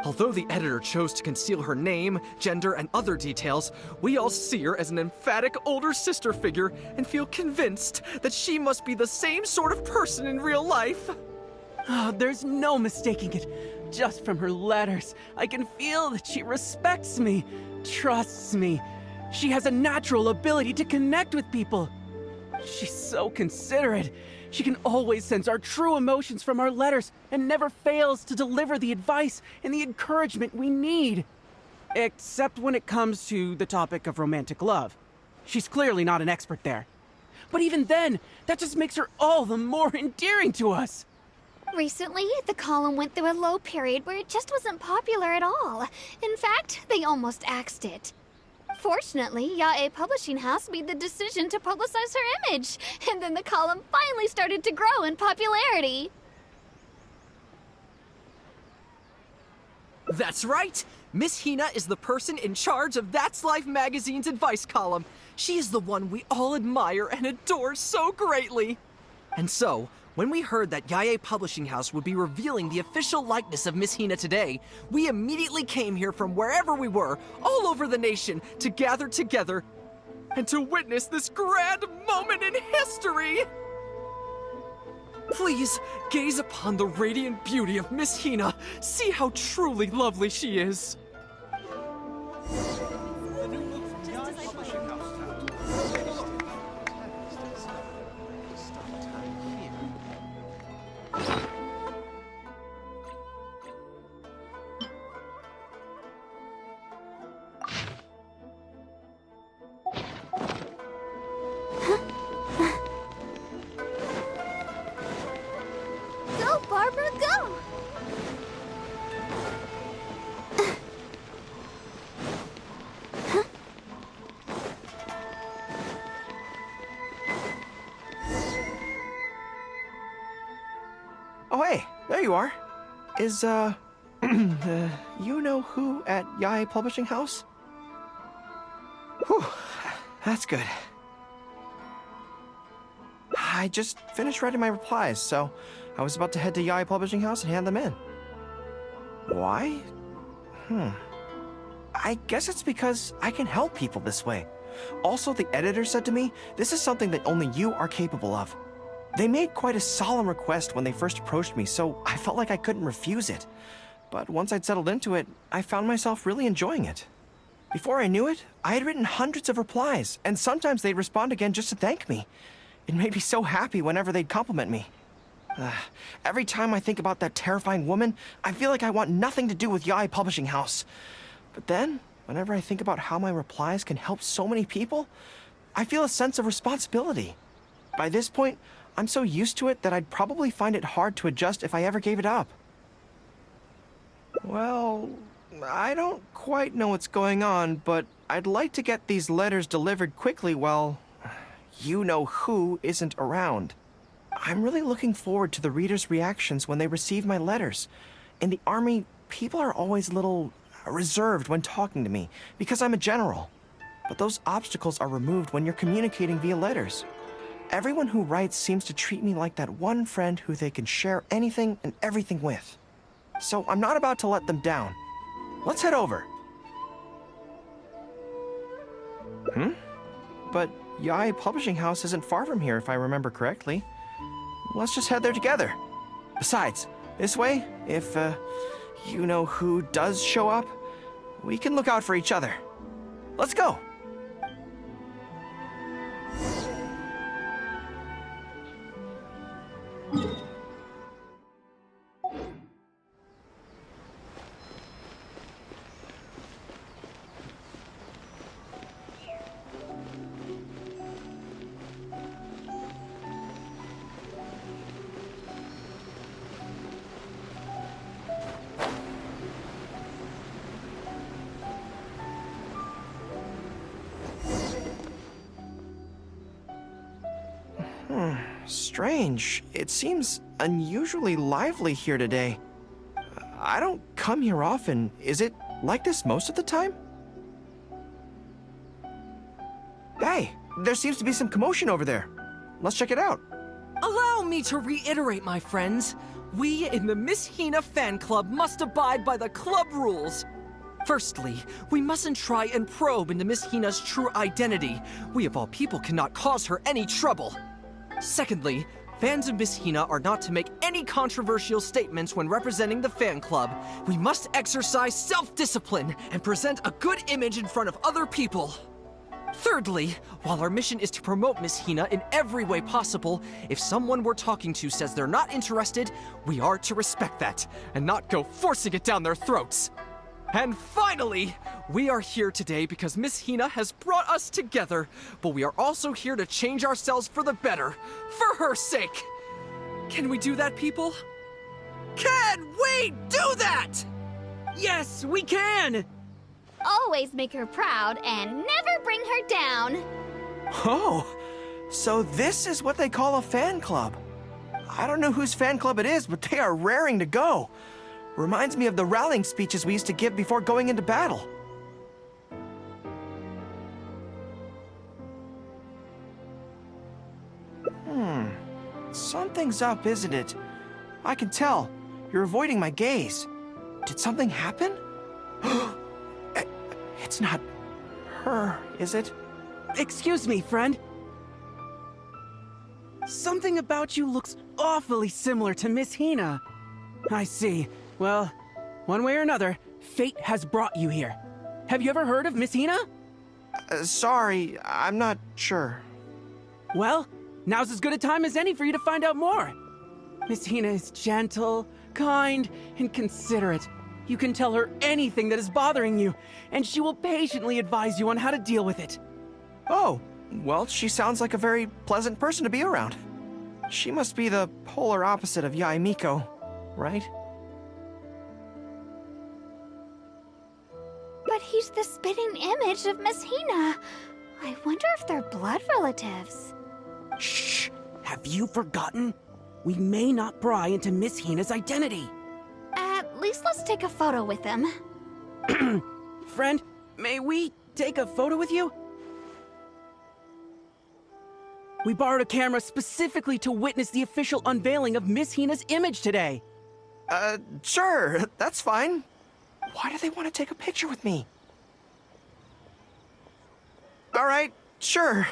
Although the editor chose to conceal her name, gender, and other details, we all see her as an emphatic older sister figure and feel convinced that she must be the same sort of person in real life.
Oh, there's no mistaking it. Just from her letters, I can feel that she respects me, trusts me. She has a natural ability to connect with people. She's so considerate. She can always sense our true emotions from our letters and never fails to deliver the advice and the encouragement we need. Except when it comes to the topic of romantic love. She's clearly not an expert there. But even then, that just makes her all the more endearing to us.
Recently, the column went through a low period where it just wasn't popular at all. In fact, they almost axed it. Fortunately, Yae Publishing House made the decision to publicize her image, and then the column finally started to grow in popularity.
That's right! Miss Hina is the person in charge of That's Life magazine's advice column. She is the one we all admire and adore so greatly. And so, when we heard that Yae Publishing House would be revealing the official likeness of Miss Hina today, we immediately came here from wherever we were, all over the nation, to gather together and to witness this grand moment in history! Please, gaze upon the radiant beauty of Miss Hina. See how truly lovely she is.
Go, Barbara, go!
Oh, hey, there you are. Is, you know who at Yae Publishing House? Whew, that's good. I just finished writing my replies, so I was about to head to Yae Publishing House and hand them in. Why? I guess it's because I can help people this way. Also, the editor said to me, this is something that only you are capable of. They made quite a solemn request when they first approached me, so I felt like I couldn't refuse it. But once I'd settled into it, I found myself really enjoying it. Before I knew it, I had written hundreds of replies, and sometimes they'd respond again just to thank me. It made me so happy whenever they'd compliment me. Every time I think about that terrifying woman, I feel like I want nothing to do with Yae Publishing House. But then, whenever I think about how my replies can help so many people, I feel a sense of responsibility. By this point, I'm so used to it that I'd probably find it hard to adjust if I ever gave it up. Well, I don't quite know what's going on, but I'd like to get these letters delivered quickly while you-know-who isn't around. I'm really looking forward to the readers' reactions when they receive my letters. In the army, people are always a little reserved when talking to me because I'm a general. But those obstacles are removed when you're communicating via letters. Everyone who writes seems to treat me like that one friend who they can share anything and everything with. So I'm not about to let them down. Let's head over. But Yae Publishing House isn't far from here, if I remember correctly. Let's just head there together. Besides, this way, if, you-know-who does show up, we can look out for each other. Let's go! Strange. It seems unusually lively here today. I don't come here often. Is it like this most of the time? Hey, there seems to be some commotion over there. Let's check it out.
Allow me to reiterate, my friends. We in the Miss Hina fan club must abide by the club rules. Firstly, we mustn't try and probe into Miss Hina's true identity. We of all people cannot cause her any trouble. Secondly, fans of Miss Hina are not to make any controversial statements when representing the fan club. We must exercise self-discipline and present a good image in front of other people. Thirdly, while our mission is to promote Miss Hina in every way possible, if someone we're talking to says they're not interested, we are to respect that and not go forcing it down their throats. And finally, we are here today because Miss Hina has brought us together, but we are also here to change ourselves for the better, for her sake. Can we do that, people? Can we do that? Yes, we can!
Always make her proud and never bring her down.
Oh, so this is what they call a fan club. I don't know whose fan club it is, but they are raring to go. Reminds me of the rallying speeches we used to give before going into battle. Something's up, isn't it? I can tell. You're avoiding my gaze. Did something happen? It's not her, is it?
Excuse me, friend. Something about you looks awfully similar to Miss Hina. I see. Well, one way or another, fate has brought you here. Have you ever heard of Miss Hina?
Sorry, I'm not sure.
Well, now's as good a time as any for you to find out more. Miss Hina is gentle, kind, and considerate. You can tell her anything that is bothering you, and she will patiently advise you on how to deal with it.
Oh, well, she sounds like a very pleasant person to be around. She must be the polar opposite of Yae Miko, right?
But he's the spitting image of Miss Hina. I wonder if they're blood relatives.
Shh! Have you forgotten? We may not pry into Miss Hina's identity.
At least let's take a photo with them.
Friend, may we take a photo with you? We borrowed a camera specifically to witness the official unveiling of Miss Hina's image today.
Sure, that's fine. Why do they want to take a picture with me? All right, sure.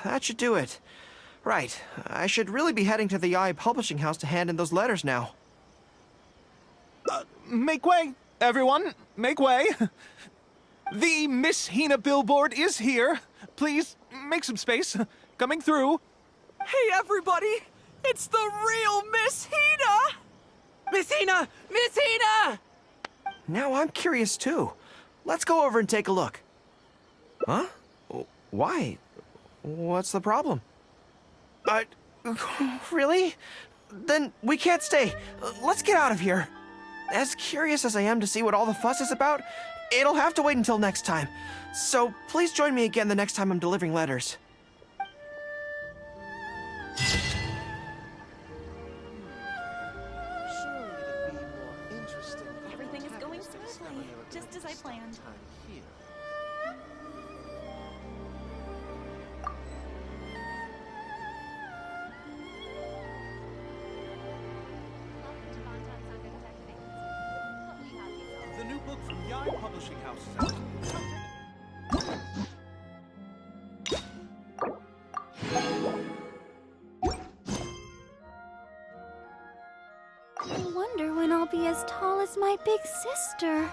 That should do it. Right, I should really be heading to the Yae Publishing House to hand in those letters now.
Make way, everyone. Make way. The Miss Hina billboard is here. Please, make some space. Coming through.
Hey, everybody! It's the real Miss Hina!
Miss Hina! Miss Hina!
Now I'm curious too. Let's go over and take a look. Huh? Why? What's the problem? Really? Then we can't stay. Let's get out of here. As curious as I am to see what all the fuss is about, it'll have to wait until next time. So please join me again the next time I'm delivering letters.
Everything is going smoothly, just as I planned.
The new book from Yai Publishing House is out.
I wonder when I'll be as tall as my big sister.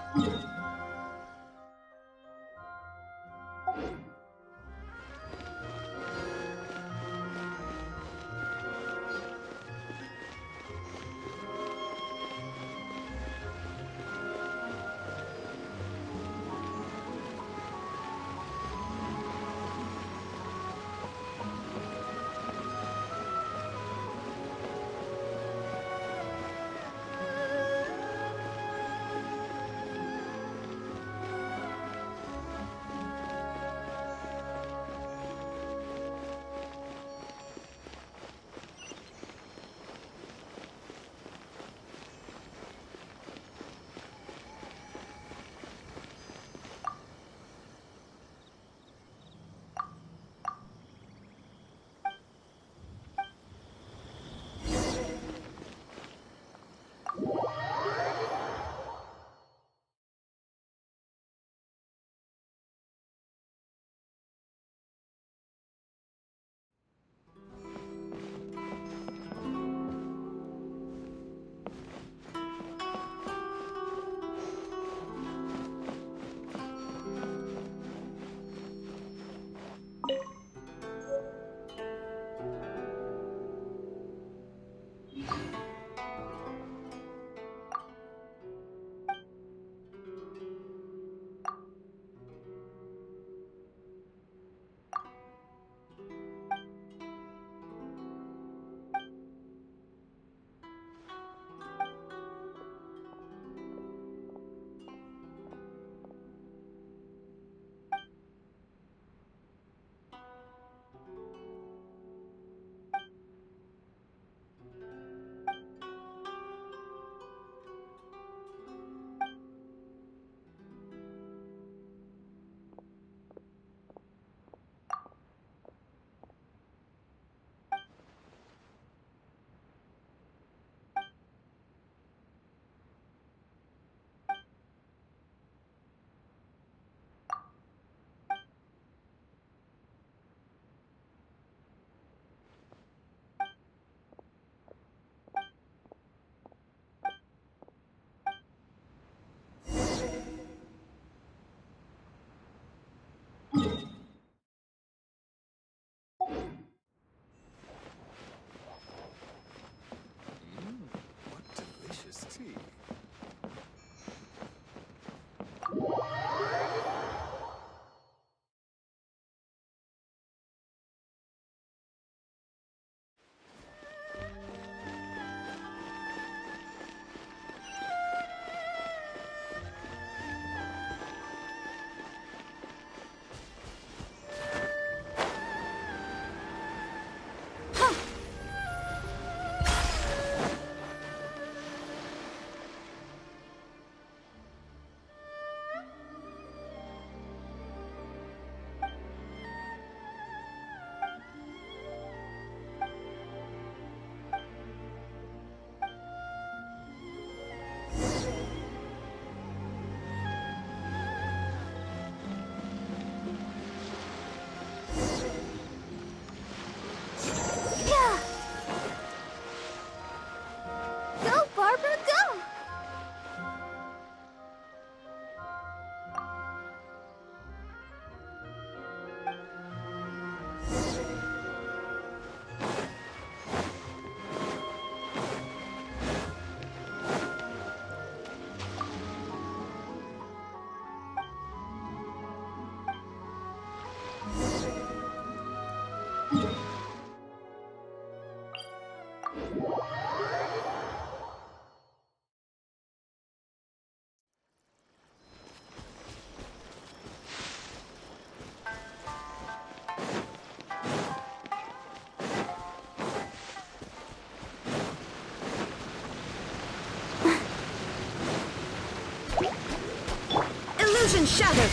Illusion shattered!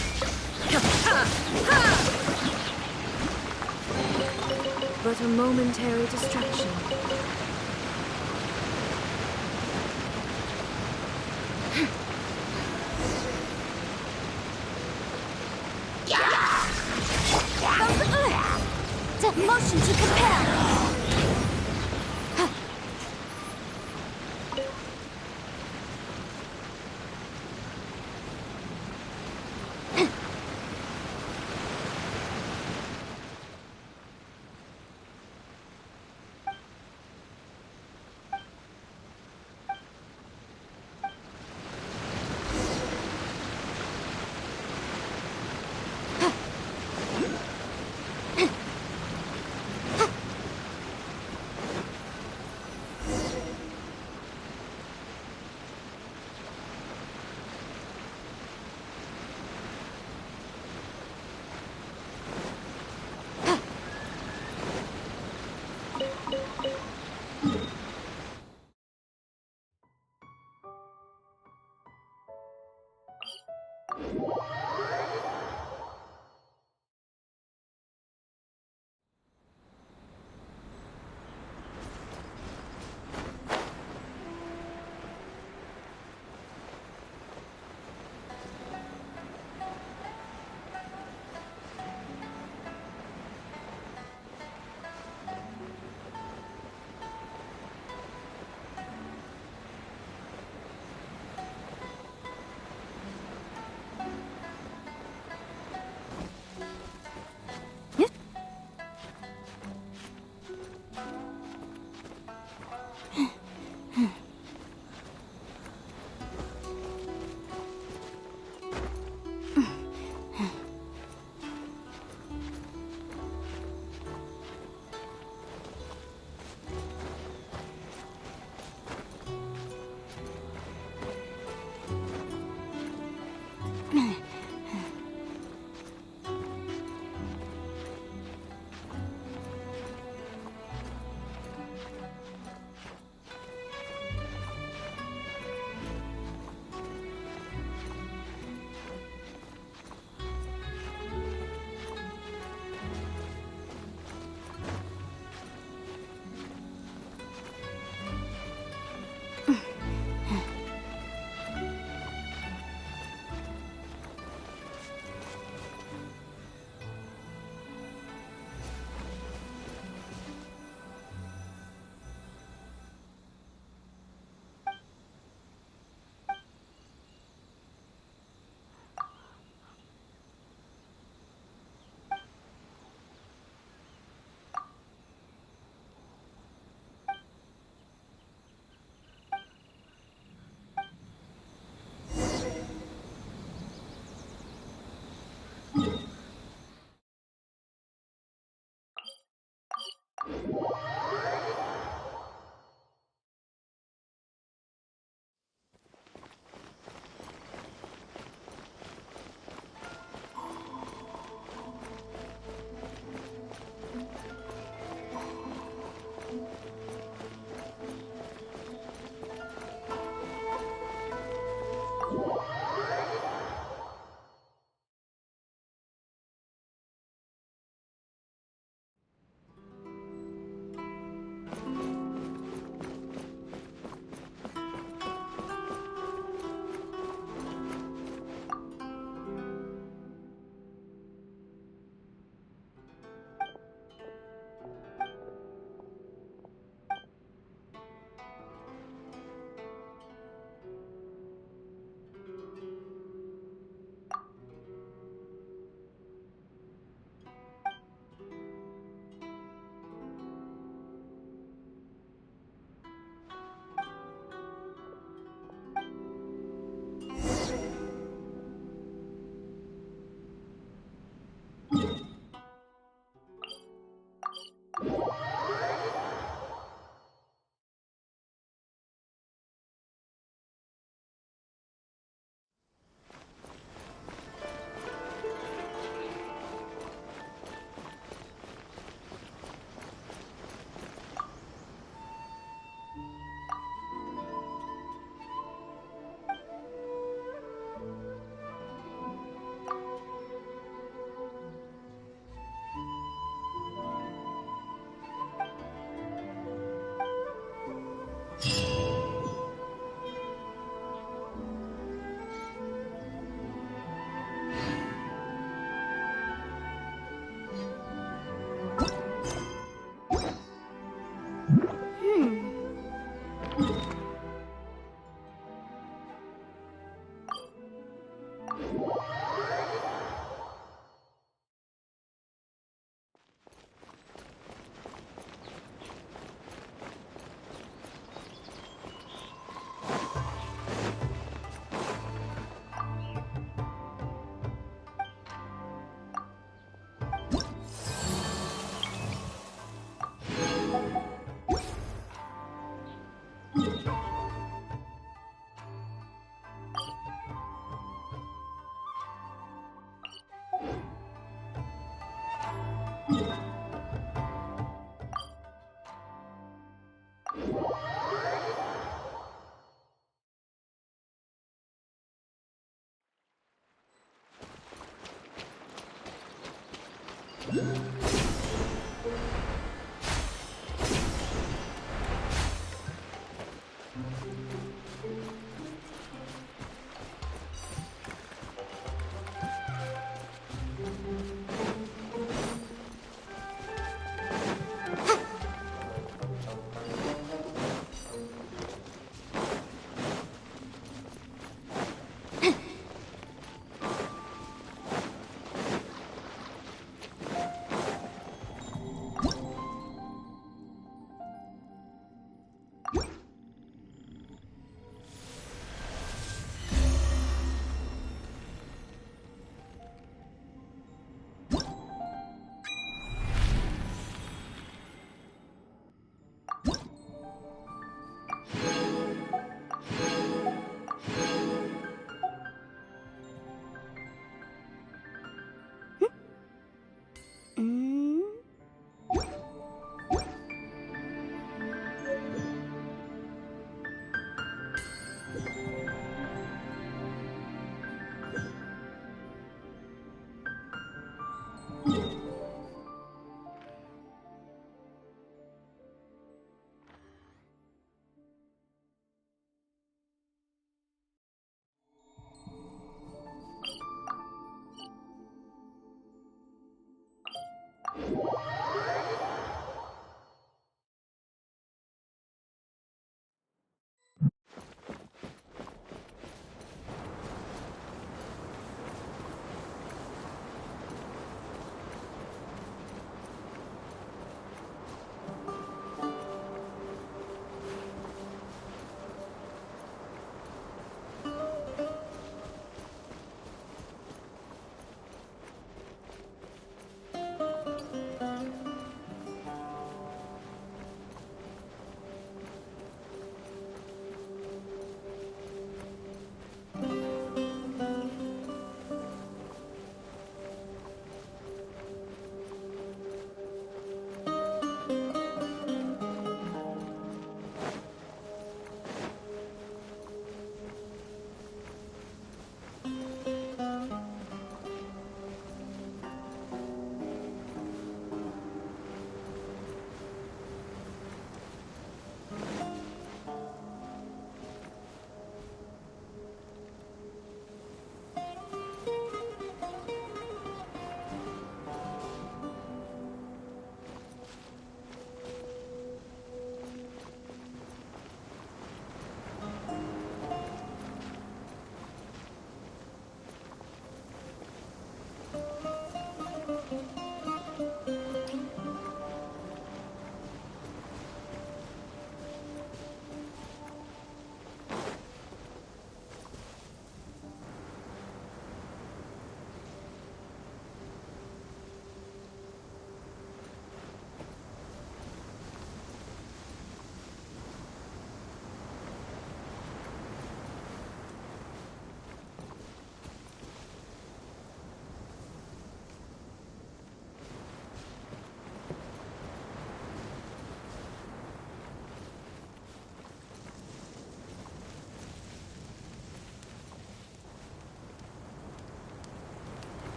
But a momentary distraction.
Motion to compel!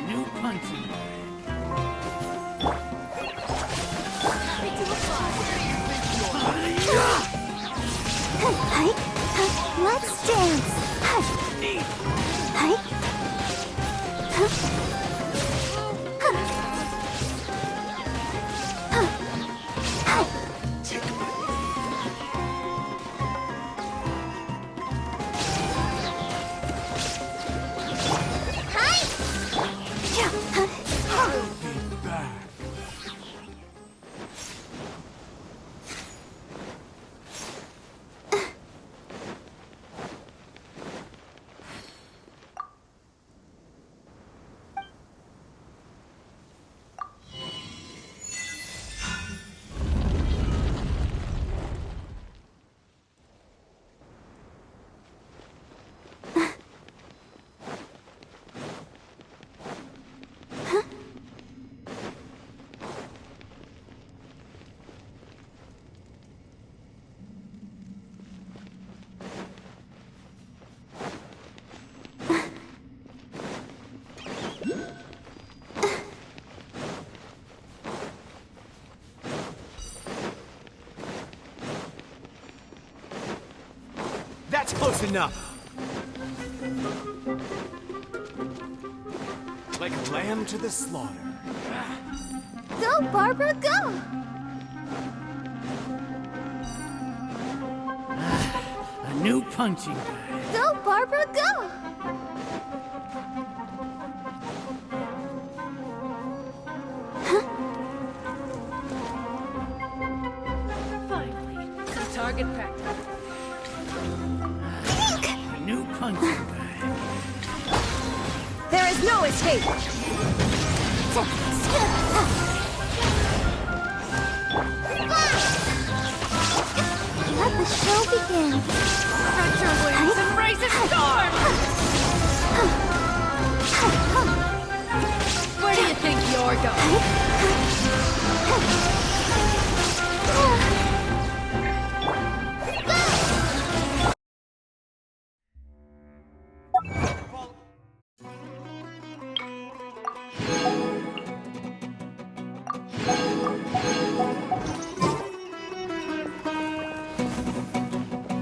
New punching.
Let's dance.
That's close enough. Like a lamb to the slaughter.
Go, Barbara, go!
A new punching bag.
Go, Barbara, go!
Finally, some target practice.
A new punching bag.
There is no escape!
Let the show begin.
Stretch your wings and raise a storm! Where do you think you're going?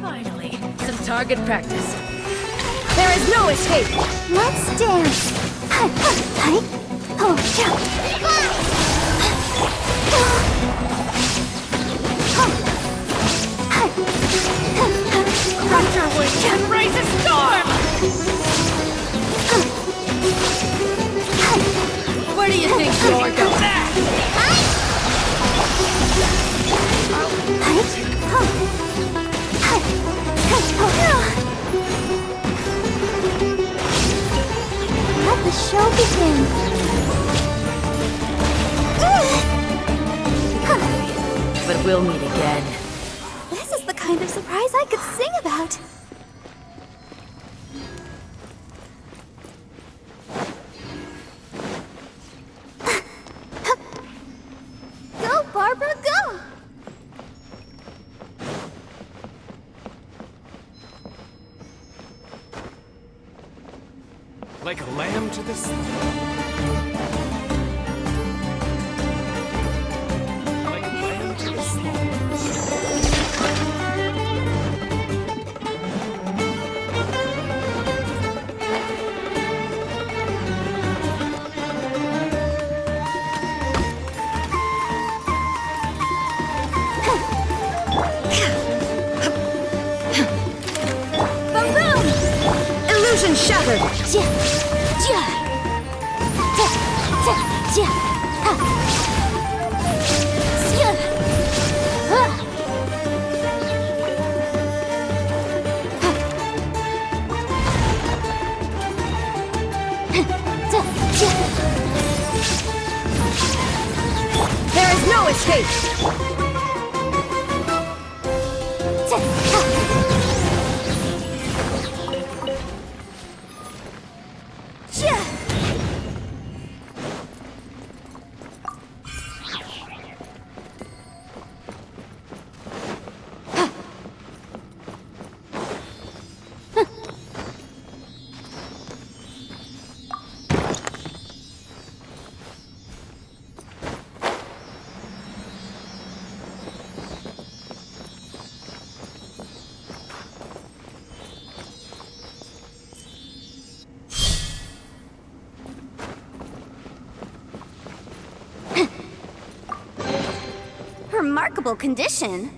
Finally, some target practice.
There is no escape!
Let's dance. Oh,
Stretch your wings and raise a storm! Where do you think you're going?
Let the show begin.
But we'll meet again.
This is the kind of surprise I could sing about. Go, Barbara, go!
Like a lamb to the slaughter. Like a lamb to the slaughter.
Boom, boom!
Illusion shattered! There is no escape!
remarkable condition.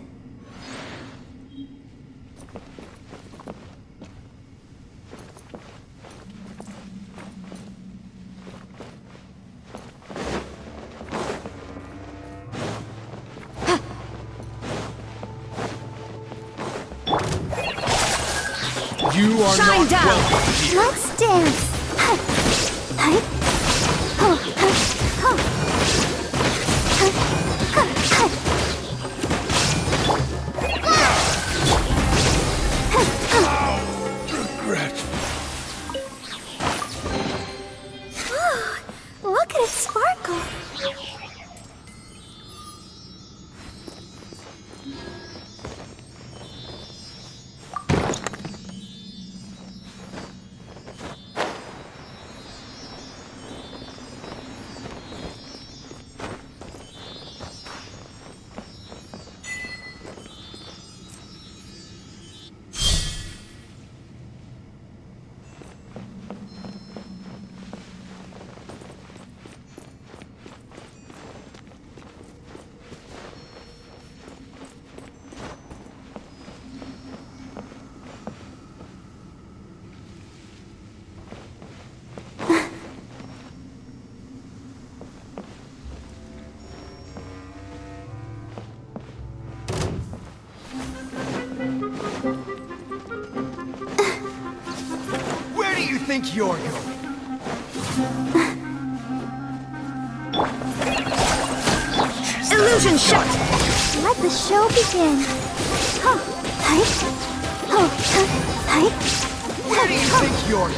You are
Shine
not
down.
welcome here.
Let's dance.
Regret.
Look at it sparkle.
Where do you think you're going?
Illusion shot. Let the show begin.
Where do you think you're going?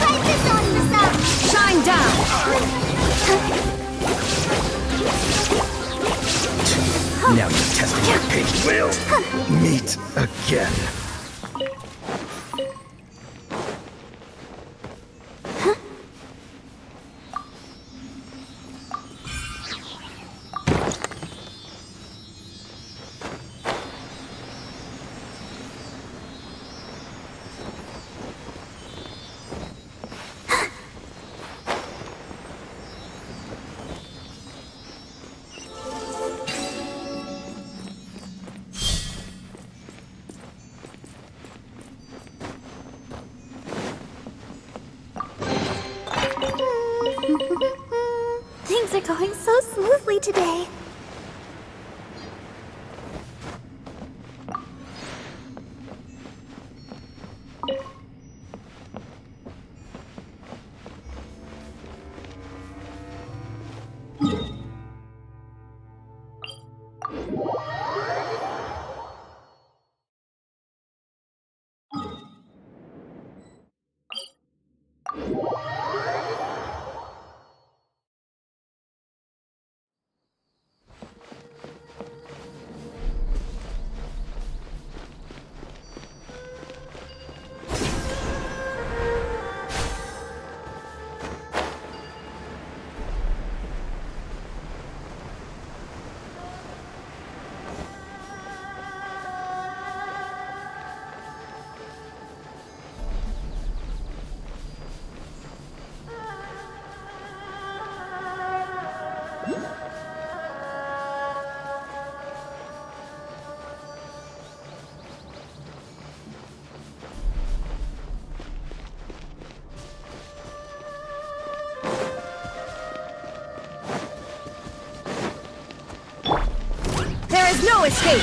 Fight this on yourself. Shine down.
Now you're testing your pig will. Meet again.
Things are going so smoothly today.
There is no escape!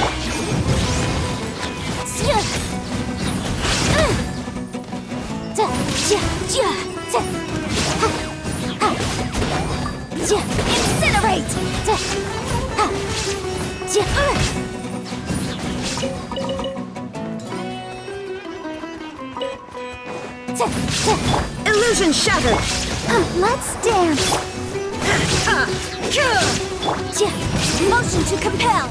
Illusion shattered. Let's dance. Motion to compel.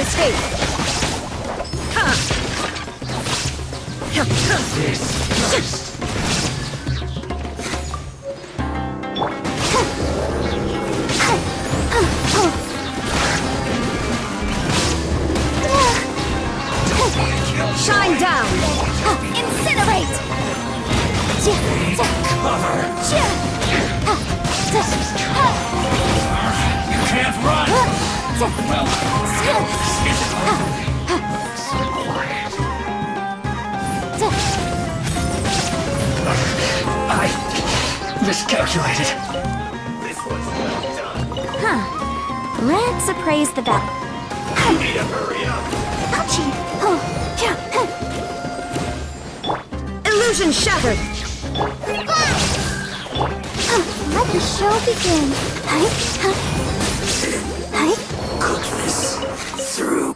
escape! Shine down!
Incinerate!
You can't run! Well, I miscalculated. This was well done.
Huh. Let's appraise the battle.
You need to hurry up.
Ouchie! Illusion shattered!
Let the show begin.
Cook this through.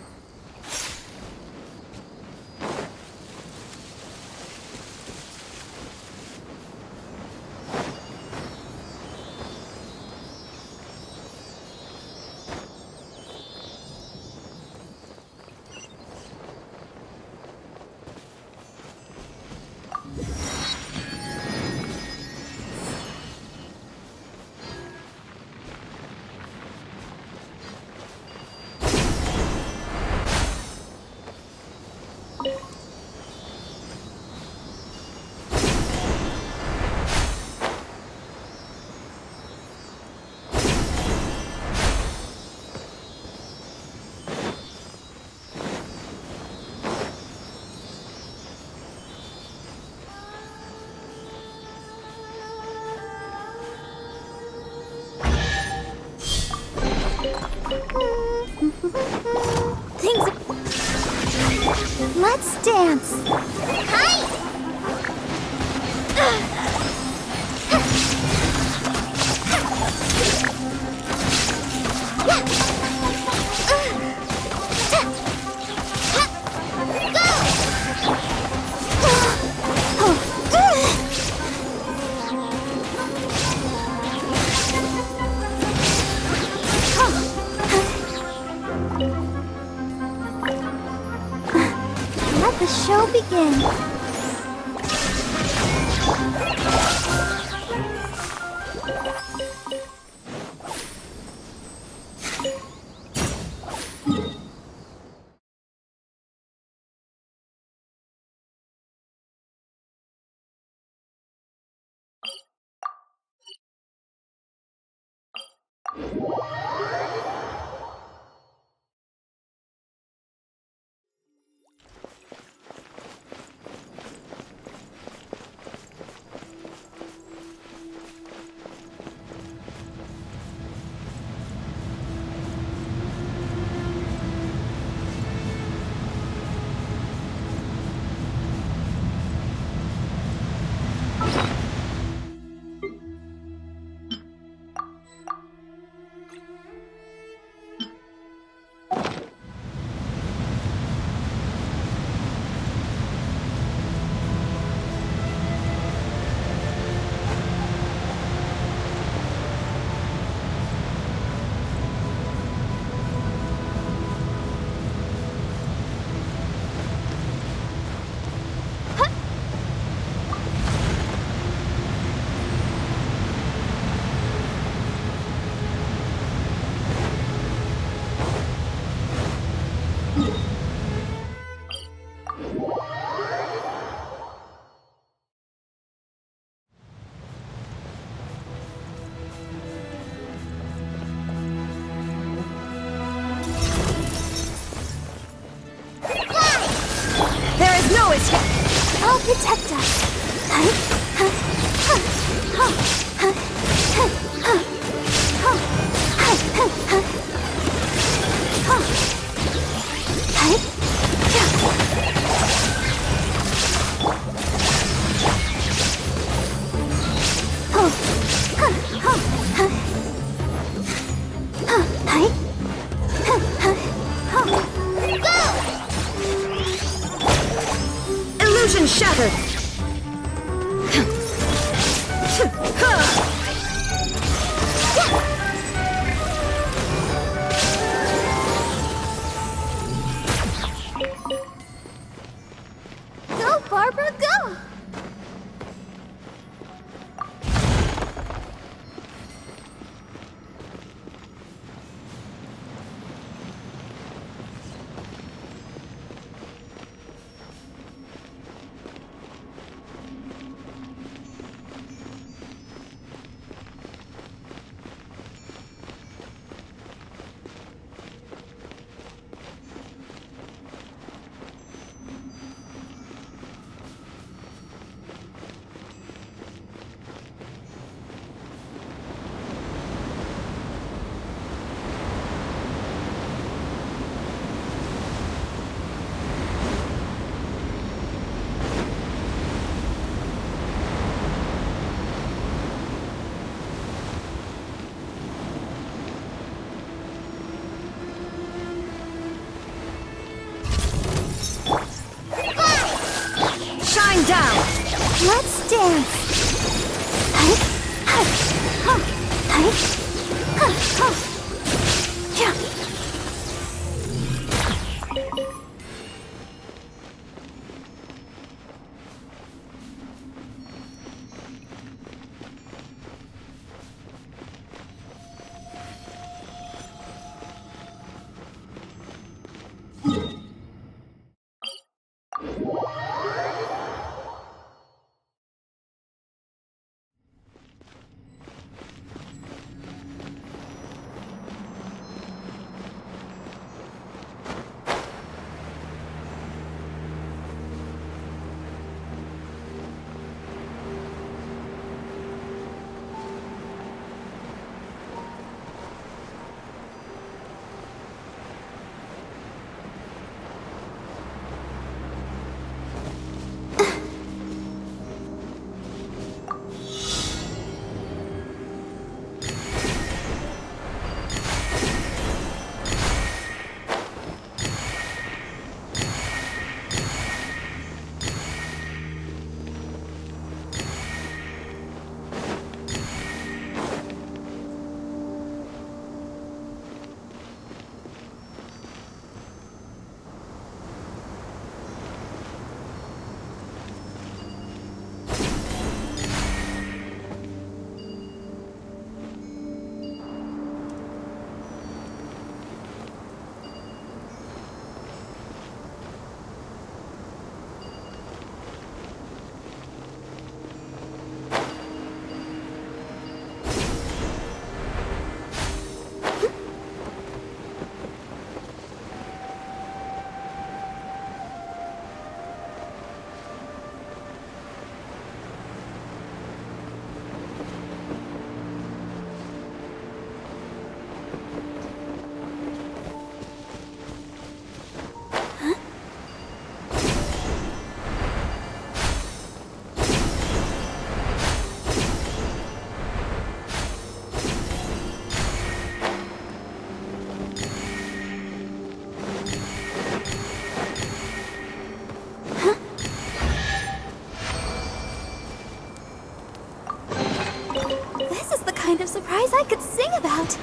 Let's dance. Hi! Let the show begin. I'll protect us.
Illusion shattered! Let's dance.
Kind of surprise I could sing about.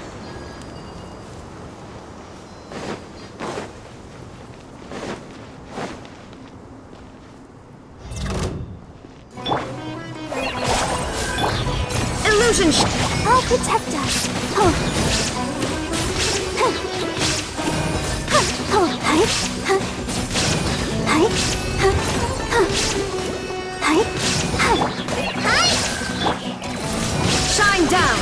Illusion
I'll protect us.
Shine down.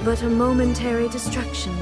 but a momentary distraction.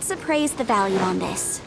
Let's appraise the value on this.